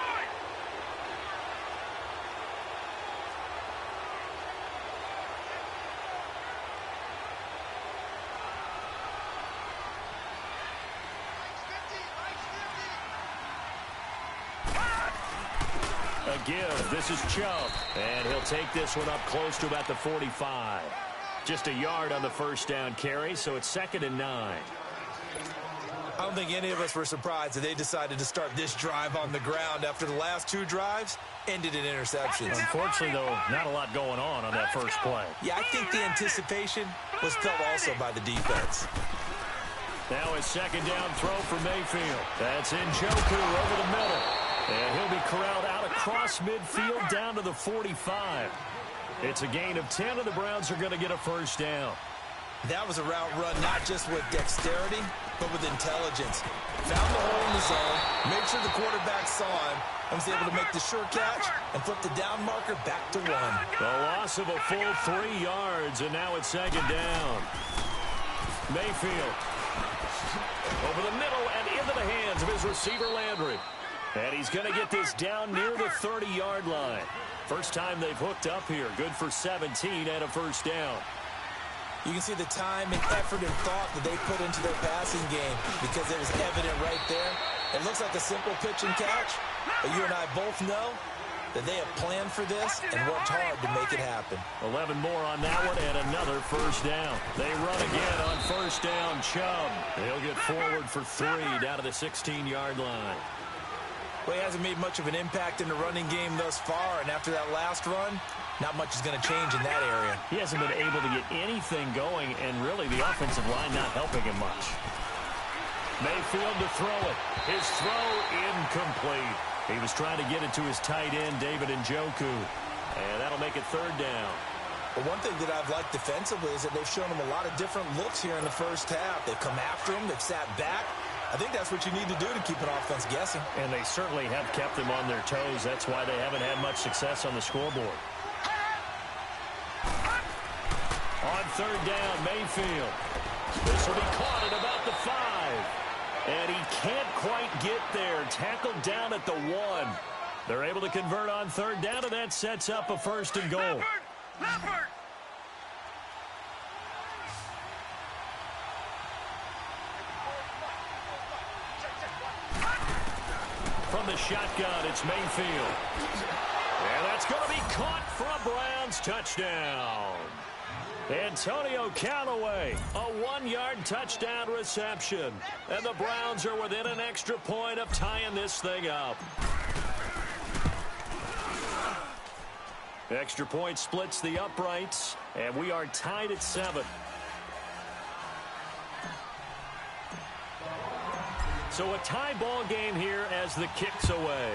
Give. This is Chubb, and he'll take this one up close to about the 45. Just a yard on the 1st down carry, so it's 2nd and 9. I don't think any of us were surprised that they decided to start this drive on the ground after the last 2 drives ended in interceptions. Unfortunately, though, not a lot going on that first play. Yeah, I think the anticipation was felt also by the defense. Now a 2nd down throw for Mayfield. That's Njoku over the middle. And he'll be corralled out across midfield down to the 45. It's a gain of 10, and the Browns are going to get a 1st down. That was a route run not just with dexterity, but with intelligence. Found the hole in the zone, made sure the quarterback saw him, and was able to make the sure catch and flip the down marker back to 1. The loss of a full 3 yards, and now it's 2nd down. Mayfield over the middle and into the hands of his receiver Landry. And he's going to get this down near the 30-yard line. First time they've hooked up here. Good for 17 and a 1st down. You can see the time and effort and thought that they put into their passing game because it was evident right there. It looks like a simple pitch and catch, but you and I both know that they have planned for this and worked hard to make it happen. 11 more on that one and another 1st down. They run again on 1st down. Chubb. He'll get forward for 3 down to the 16-yard line. Well, he hasn't made much of an impact in the running game thus far, and after that last run, not much is going to change in that area. He hasn't been able to get anything going, and really the offensive line not helping him much. Mayfield to throw it. His throw incomplete. He was trying to get it to his tight end, David Njoku. And that'll make it 3rd down. But one thing that I've liked defensively is that they've shown them a lot of different looks here in the first half. They've come after them. They've sat back. I think that's what you need to do to keep an offense guessing. And they certainly have kept them on their toes. That's why they haven't had much success on the scoreboard. On third down, Mayfield. This will be caught at about the 5. And he can't quite get there. Tackled down at the 1. They're able to convert on third down, and that sets up a first and goal. Leopard! From the shotgun, it's Mayfield. And that's going to be caught for a Browns touchdown. Antonio Callaway, a 1-yard touchdown reception. And the Browns are within an extra point of tying this thing up. Extra point splits the uprights, and we are tied at 7. So a tie ball game here as the kick's away.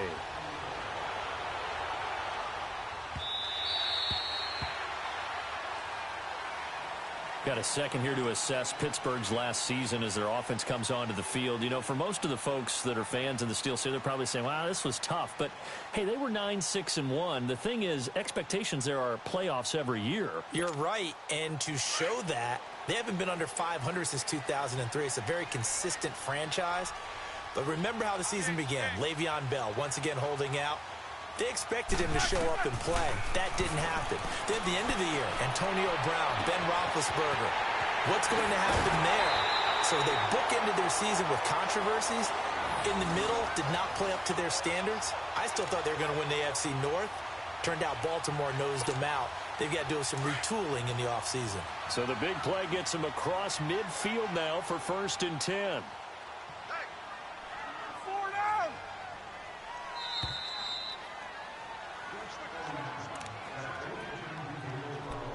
Got a second here to assess Pittsburgh's last season as their offense comes onto the field. You know, for most of the folks that are fans of the Steel City, they're probably saying, wow, this was tough. But, hey, they were 9-6-1. The thing is, expectations there are playoffs every year. You're right, and to show that, they haven't been under 500 since 2003. It's a very consistent franchise. But remember how the season began. Le'Veon Bell once again holding out. They expected him to show up and play. That didn't happen. Then at the end of the year, Antonio Brown, Ben Roethlisberger. What's going to happen there? So they bookended their season with controversies. In the middle, did not play up to their standards. I still thought they were going to win the AFC North. Turned out Baltimore nosed them out. They've got to do some retooling in the offseason. So the big play gets them across midfield now for 1st and 10.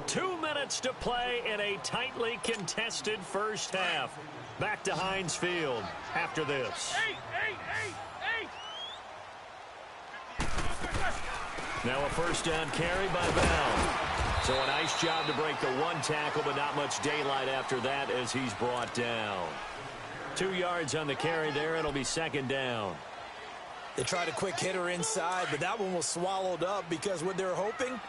2 minutes to play in a tightly contested first half. Back to Heinz Field after this. Now a first down carry by Bell. So a nice job to break the 1 tackle, but not much daylight after that as he's brought down. 2 yards on the carry there. It'll be 2nd down. They tried a quick hitter inside, but that one was swallowed up because what they're hoping,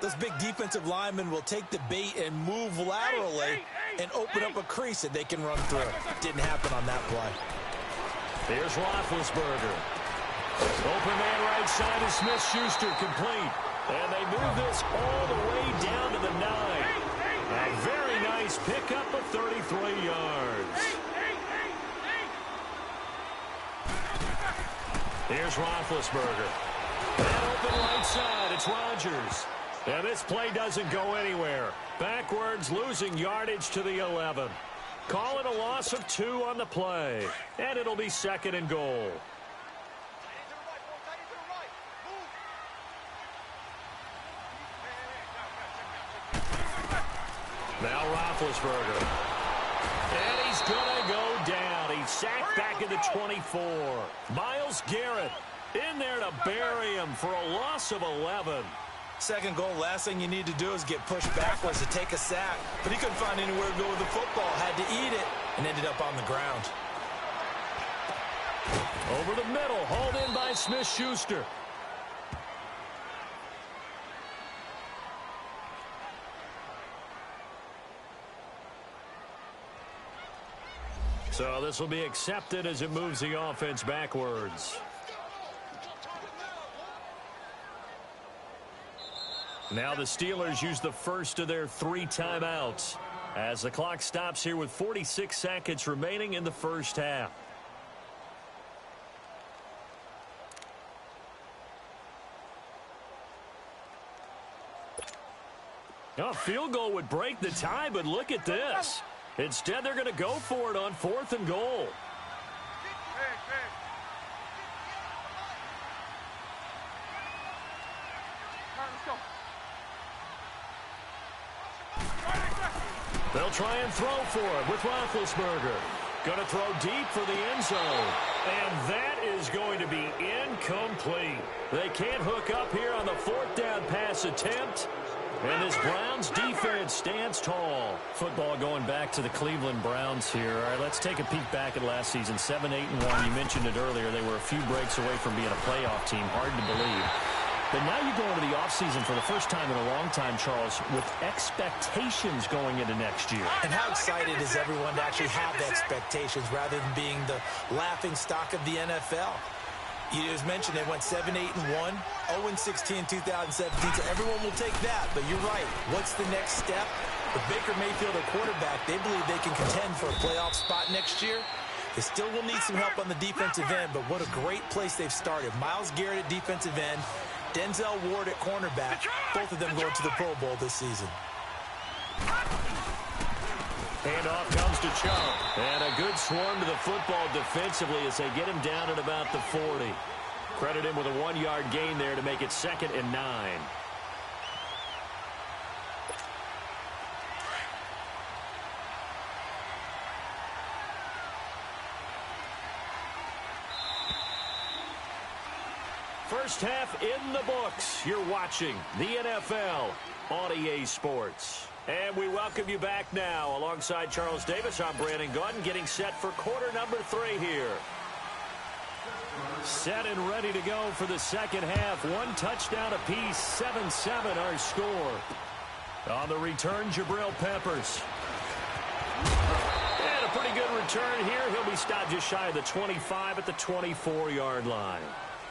those big defensive linemen will take the bait and move laterally and open up a crease that they can run through. Didn't happen on that play. Here's Roethlisberger. Open man right side is Smith-Schuster, complete. And they move this all the way down to the 9. A very nice pickup of 33 yards. Here's Roethlisberger. And open right side, it's Rodgers. And this play doesn't go anywhere. Backwards, losing yardage to the 11. Call it a loss of 2 on the play. And it'll be 2nd and goal. Now Roethlisberger. And he's going to go down. He's sacked back at the 24. Myles Garrett in there to bury him for a loss of 11. Second goal, last thing you need to do is get pushed backwards to take a sack. But he couldn't find anywhere to go with the football. Had to eat it and ended up on the ground. Over the middle, hauled in by Smith-Schuster. So this will be accepted as it moves the offense backwards. Now the Steelers use the first of their 3 timeouts as the clock stops here with 46 seconds remaining in the first half. A field goal would break the tie, but look at this. Instead, they're going to go for it on 4th and goal. They'll try and throw for it with Roethlisberger. Going to throw deep for the end zone. And that is going to be incomplete. They can't hook up here on the 4th down pass attempt. And this Browns defense stands tall. Football going back to the Cleveland Browns here. All right, let's take a peek back at last season. 7-8-1. You mentioned it earlier. They were a few breaks away from being a playoff team. Hard to believe. But now you go into the offseason for the first time in a long time, Charles, with expectations going into next year. And how excited is everyone to actually have the expectations rather than being the laughing stock of the NFL? You just mentioned they went 7-8-1, 0-16 in 2017, so everyone will take that. But you're right. What's the next step? With Baker Mayfield at quarterback, they believe they can contend for a playoff spot next year. They still will need some help on the defensive end, but what a great place they've started. Myles Garrett at defensive end, Denzel Ward at cornerback, both of them going to the Pro Bowl this season. Handoff comes to Chubb. And a good swarm to the football defensively as they get him down at about the 40. Credit him with a 1-yard gain there to make it 2nd and 9. First half in the books. You're watching the NFL on EA Sports. And we welcome you back now. Alongside Charles Davis, I'm Brandon Gunn, getting set for quarter number 3 here. Set and ready to go for the second half. 1 touchdown apiece, 7-7 our score. On the return, Jabril Peppers. And a pretty good return here. He'll be stopped just shy of the 25 at the 24-yard line.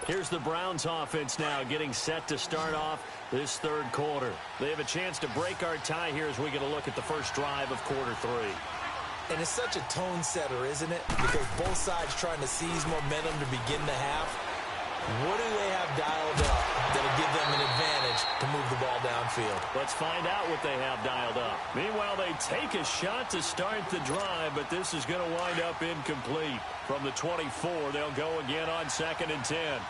Here's the Browns offense now getting set to start off this third quarter. They have a chance to break our tie here as we get a look at the first drive of quarter 3. And it's such a tone setter, isn't it? Because both sides trying to seize momentum to begin the half. What do they have dialed up that'll give them an advantage to move the ball downfield? Let's find out what they have dialed up. Meanwhile, they take a shot to start the drive, but this is going to wind up incomplete. From the 24, they'll go again on 2nd and 10. All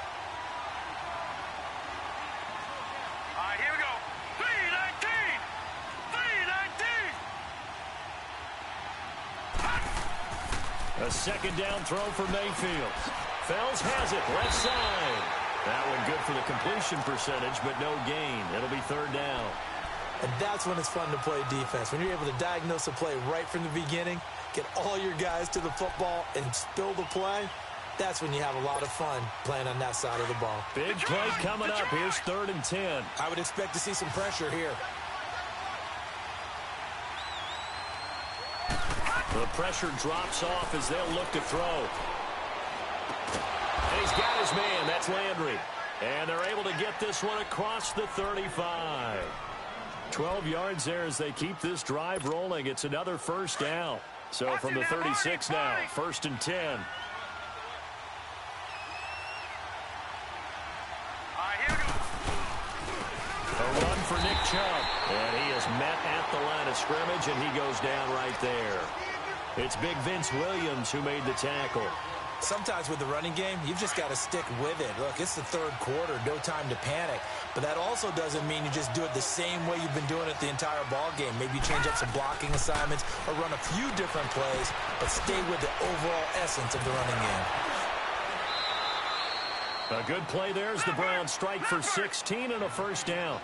right, here we go. 3-19. 3-19. A second down throw for Mayfield. Fells has it, left side. That one good for the completion percentage, but no gain. It'll be 3rd down. And that's when it's fun to play defense. When you're able to diagnose a play right from the beginning, get all your guys to the football and spill the play, that's when you have a lot of fun playing on that side of the ball. Big play coming up. Here's 3rd and 10. I would expect to see some pressure here. The pressure drops off as they'll look to throw. And he's got his man. That's Landry. And they're able to get this one across the 35. 12 yards there as they keep this drive rolling. It's another first down. So from the 36 now, 1st and 10. All right, here we go. A run for Nick Chubb. And he is met at the line of scrimmage, and he goes down right there. It's big Vince Williams who made the tackle. Sometimes with the running game, you've just got to stick with it. Look, it's the third quarter, no time to panic. But that also doesn't mean you just do it the same way you've been doing it the entire ball game. Maybe change up some blocking assignments or run a few different plays, but stay with the overall essence of the running game. A good play there as the Browns strike for 16 and a first down.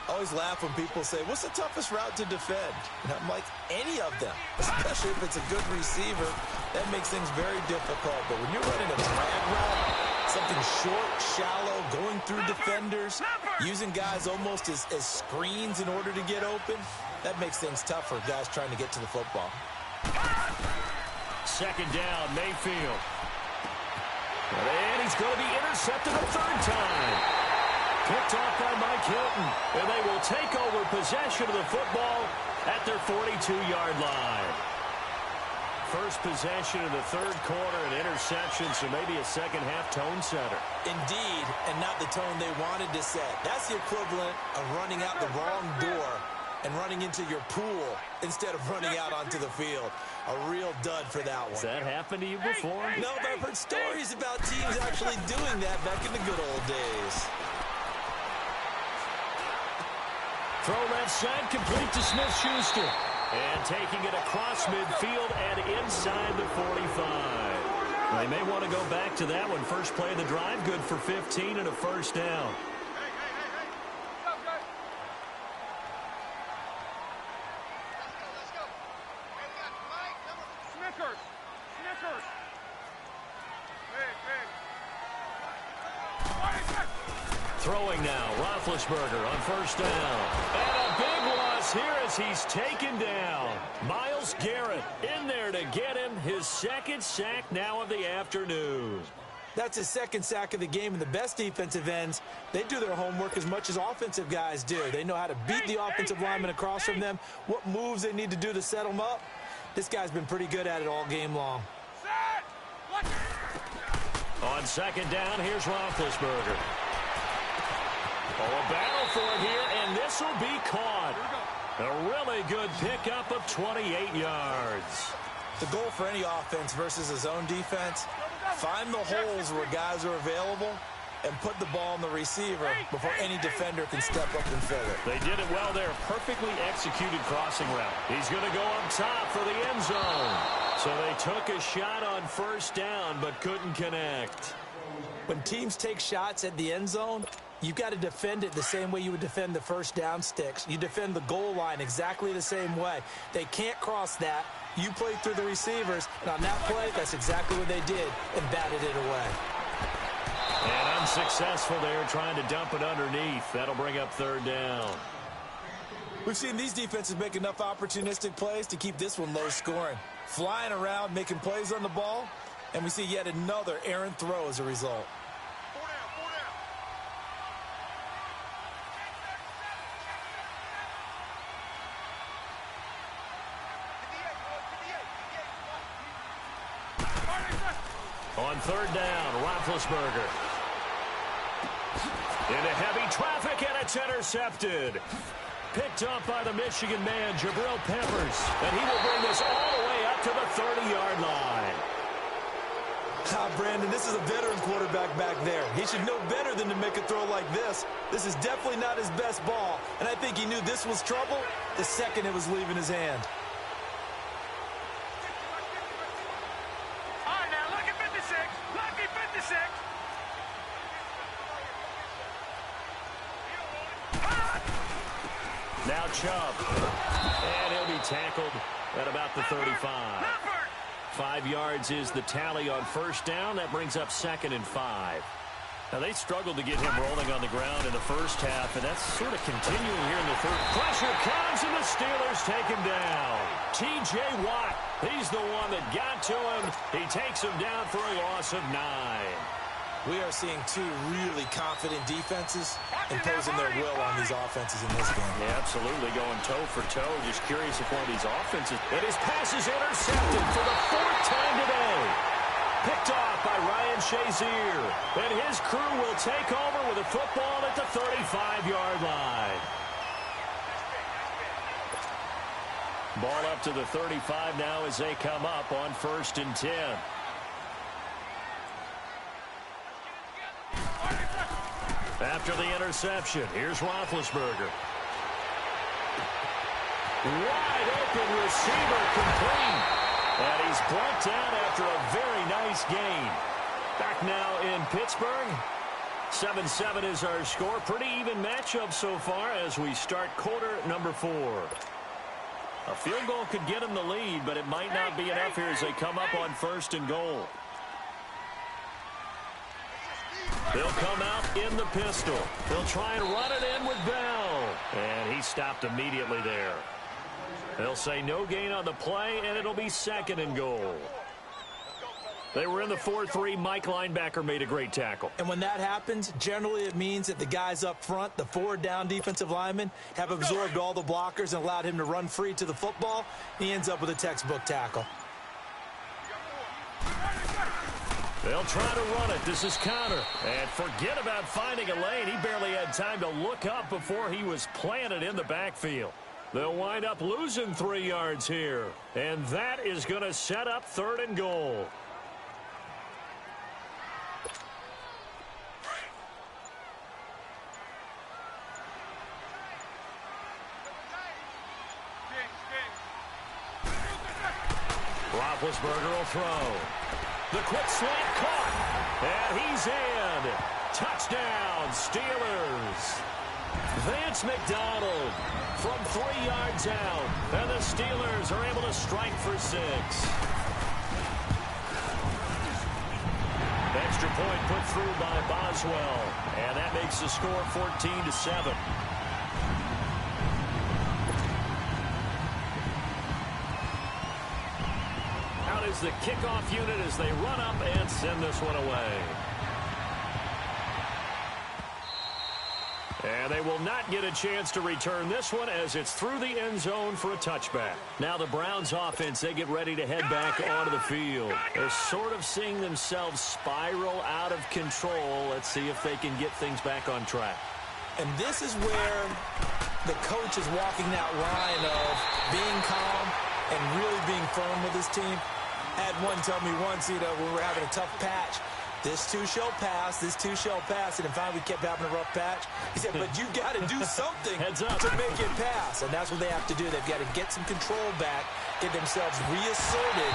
I always laugh when people say, what's the toughest route to defend? And I'm like, any of them, especially if it's a good receiver. That makes things very difficult. But when you're running a drag route, something short, shallow, going through defenders, using guys almost as screens in order to get open, that makes things tough for guys trying to get to the football. 2nd down, Mayfield. And he's going to be intercepted a 3rd time. Picked off by Mike Hilton. And they will take over possession of the football at their 42-yard line. First possession of the third quarter, an interception, so maybe a second-half tone setter. Indeed, and not the tone they wanted to set. That's the equivalent of running out the wrong door and running into your pool instead of running out onto the field. A real dud for that one. Has that happened to you before? No, but I've heard stories about teams actually doing that back in the good old days. Throw left side, complete to Smith-Schuster. And taking it across midfield and inside the 45. They may want to go back to that one. First play of the drive, good for 15 and a first down. Throwing now, Roethlisberger on first down. And a big loss here as he's taken down. Myles Garrett in there to get him his second sack now of the afternoon. That's his second sack of the game, and the best defensive ends, they do their homework as much as offensive guys do. They know how to beat the offensive lineman across from them, what moves they need to do to set them up. This guy's been pretty good at it all game long. On second down, here's Roethlisberger. Oh, a battle for it here, and this will be caught. A really good pickup of 28 yards. The goal for any offense versus his own defense, find the holes where guys are available and put the ball on the receiver before any defender can step up and fill it. They did it well there. Perfectly executed crossing route. He's going to go up top for the end zone. So they took a shot on first down but couldn't connect. When teams take shots at the end zone, you've got to defend it the same way you would defend the first down sticks. You defend the goal line exactly the same way. They can't cross that. You play through the receivers, and on that play, that's exactly what they did and batted it away. And unsuccessful there trying to dump it underneath. That'll bring up third down. We've seen these defenses make enough opportunistic plays to keep this one low scoring. Flying around, making plays on the ball, and we see yet another errant throw as a result. On third down, Roethlisberger. Into heavy traffic, and it's intercepted. Picked up by the Michigan man, Jabril Peppers. And he will bring this all the way up to the 30-yard line. Brandon, this is a veteran quarterback back there. He should know better than to make a throw like this. This is definitely not his best ball, and I think he knew this was trouble the second it was leaving his hand. All right, now look at 56. Lucky 56. Now Chubb. And he'll be tackled at about the 35. 5 yards is the tally on first down. That brings up 2nd and 5. Now, they struggled to get him rolling on the ground in the first half, and that's sort of continuing here in the third. Pressure comes, and the Steelers take him down. T.J. Watt, he's the one that got to him. He takes him down for a loss of 9. We are seeing two really confident defenses imposing their will on these offenses in this game. Yeah, absolutely, going toe for toe. Just curious if one of these offenses... And his pass is intercepted for the 4th time today. Picked off by Ryan Shazier. And his crew will take over with the football at the 35-yard line. Ball up to the 35 now as they come up on 1st and 10. After the interception, here's Roethlisberger. Wide open receiver complete. And he's brought down after a very nice gain. Back now in Pittsburgh. 7-7 is our score. Pretty even matchup so far as we start quarter number 4. A field goal could get them the lead, but it might not be enough here as they come up on 1st and goal. They'll come out in the pistol. They'll try and run it in with Bell. And he stopped immediately there. They'll say no gain on the play, and it'll be 2nd and goal. They were in the 4-3. Mike linebacker made a great tackle. And when that happens, generally it means that the guys up front, the 4 down defensive linemen, have absorbed all the blockers and allowed him to run free to the football. He ends up with a textbook tackle. They'll try to run it. This is Connor. And forget about finding a lane. He barely had time to look up before he was planted in the backfield. They'll wind up losing 3 yards here. And that is going to set up 3rd and goal. Roethlisberger will throw. The quick slant caught. And he's in. Touchdown, Steelers. Vance McDonald from 3 yards out. And the Steelers are able to strike for 6. Extra point put through by Boswell. And that makes the score 14-7. Out is the kickoff unit as they run up and send this one away. And they will not get a chance to return this one as it's through the end zone for a touchback. Now the Browns offense, they get ready to head back onto the field. They're sort of seeing themselves spiral out of control. Let's see if they can get things back on track. And this is where the coach is walking that line of being calm and really being firm with his team. I had one tell me once, when we were having a tough patch, this too shall pass, this too shall pass. And finally we kept having a rough patch. He said, but you got to do something to make it pass. And that's what they have to do. They've got to get some control back, get themselves reasserted,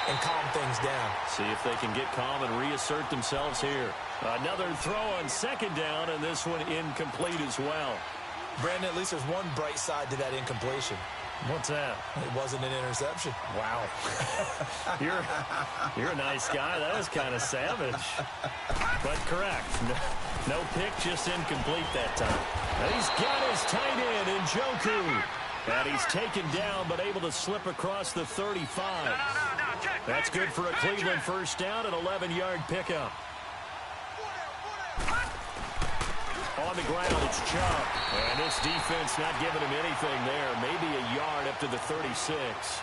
and calm things down. See if they can get calm and reassert themselves here. Another throw on second down, and this one incomplete as well. Brandon, at least there's one bright side to that incompletion. What's that? It wasn't an interception. Wow. You're a nice guy. That was kind of savage. But correct. No pick, just incomplete that time. And he's got his tight end, Njoku. And he's taken down, but able to slip across the 35. That's good for a Cleveland first down, an 11-yard pickup. On the ground, it's Chubb. And this defense not giving him anything there. Maybe a yard up to the 36.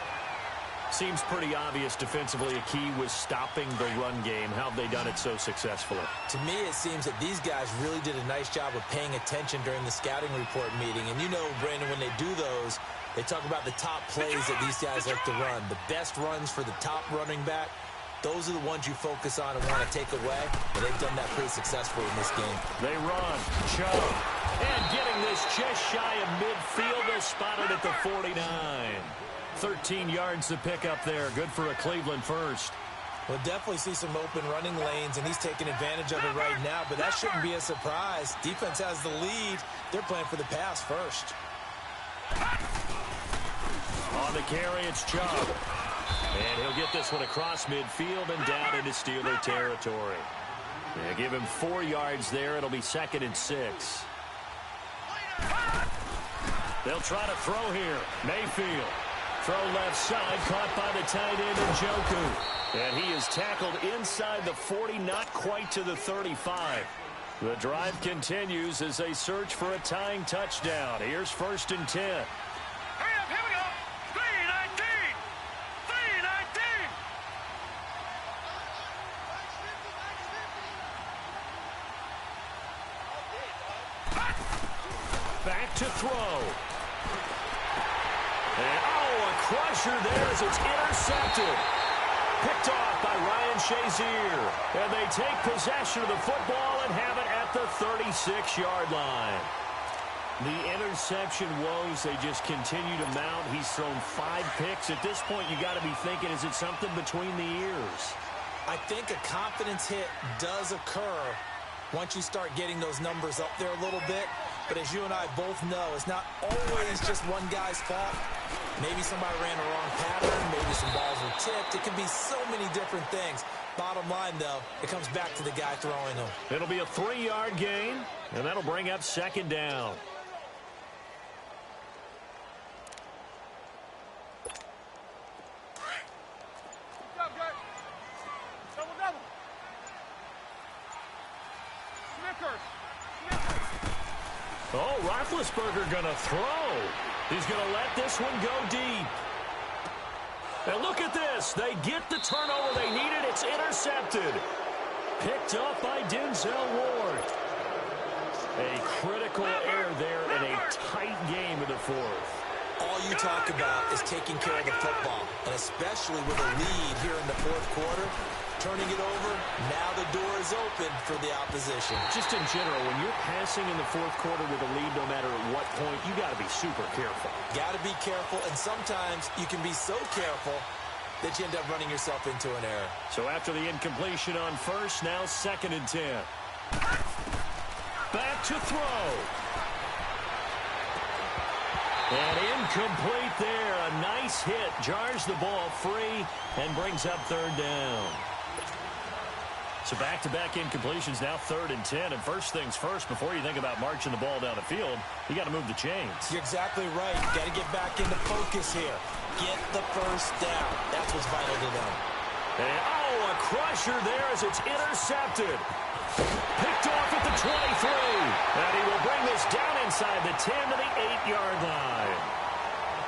Seems pretty obvious defensively a key was stopping the run game. How have they done it so successfully? To me, it seems that these guys really did a nice job of paying attention during the scouting report meeting. And you know, Brandon, when they do those, they talk about the top plays that these guys like to run. The best runs for the top running back. Those are the ones you focus on and want to take away, and they've done that pretty successfully in this game. They run. Chubb. And getting this just shy of midfield. They're spotted at the 49. 13 yards to pick up there. Good for a Cleveland first. We'll definitely see some open running lanes, and he's taking advantage of it right now, but that shouldn't be a surprise. Defense has the lead. They're playing for the pass first. On the carry, it's Chubb. And he'll get this one across midfield and down into Steeler territory. Yeah, give him 4 yards there. It'll be 2nd and 6. They'll try to throw here. Mayfield. Throw left side, caught by the tight end, Njoku. And he is tackled inside the 40, not quite to the 35. The drive continues as they search for a tying touchdown. Here's 1st and 10. Hurry up, here we go. 3-19. 3-19. Back to throw. And, a crusher there as it's intercepted. Picked off by Ryan Shazier. And they take possession of the football and have it at the 36-yard line. The interception woes, they just continue to mount. He's thrown 5 picks. At this point, you got to be thinking, is it something between the ears? I think a confidence hit does occur once you start getting those numbers up there a little bit. But as you and I both know, it's not always just one guy's fault. Maybe somebody ran a wrong pattern. Maybe some balls were tipped. It can be so many different things. Bottom line, though, it comes back to the guy throwing them. It'll be a 3-yard gain, and that'll bring up 2nd down. Oh, Roethlisberger going to throw. He's going to let this one go deep. And look at this. They get the turnover they needed. It's intercepted. Picked up by Denzel Ward. A critical error there in a tight game in the 4th. All you talk about is taking care of the football, and especially with a lead here in the 4th quarter. Turning it over, now the door is open for the opposition. Just in general, when you're passing in the 4th quarter with a lead, no matter at what point, you got to be super careful. Got to be careful, and sometimes you can be so careful that you end up running yourself into an error. So after the incompletion on first, now 2nd and 10. Back to throw. And incomplete there. A nice hit. Jars the ball free and brings up 3rd down. So back-to-back incompletions, now 3rd and 10. And first things first, before you think about marching the ball down the field, you got to move the chains. You're exactly right. Got to get back into focus here. Get the first down. That's what's vital to them. And, a crusher there as it's intercepted. Picked off at the 23. And he will bring this down inside the 10 to the 8-yard line.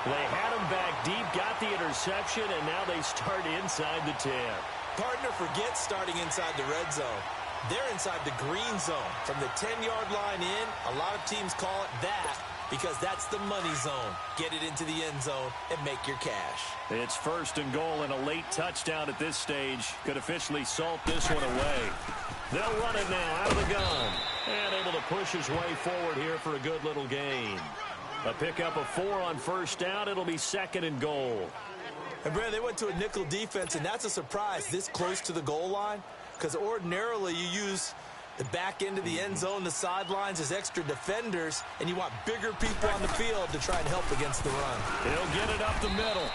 They had him back deep, got the interception, and now they start inside the 10. Partner, forget starting inside the red zone. They're inside the green zone. From the 10-yard line in, a lot of teams call it that because that's the money zone. Get it into the end zone and make your cash. It's 1st and goal and a late touchdown at this stage. Could officially salt this one away. They'll run it now out of the gun. And able to push his way forward here for a good little gain. A pickup of 4 on 1st down. It'll be 2nd and goal. And, Brad, they went to a nickel defense, and that's a surprise this close to the goal line because ordinarily you use the back end of the end zone, the sidelines as extra defenders, and you want bigger people on the field to try and help against the run. He'll get it up the middle.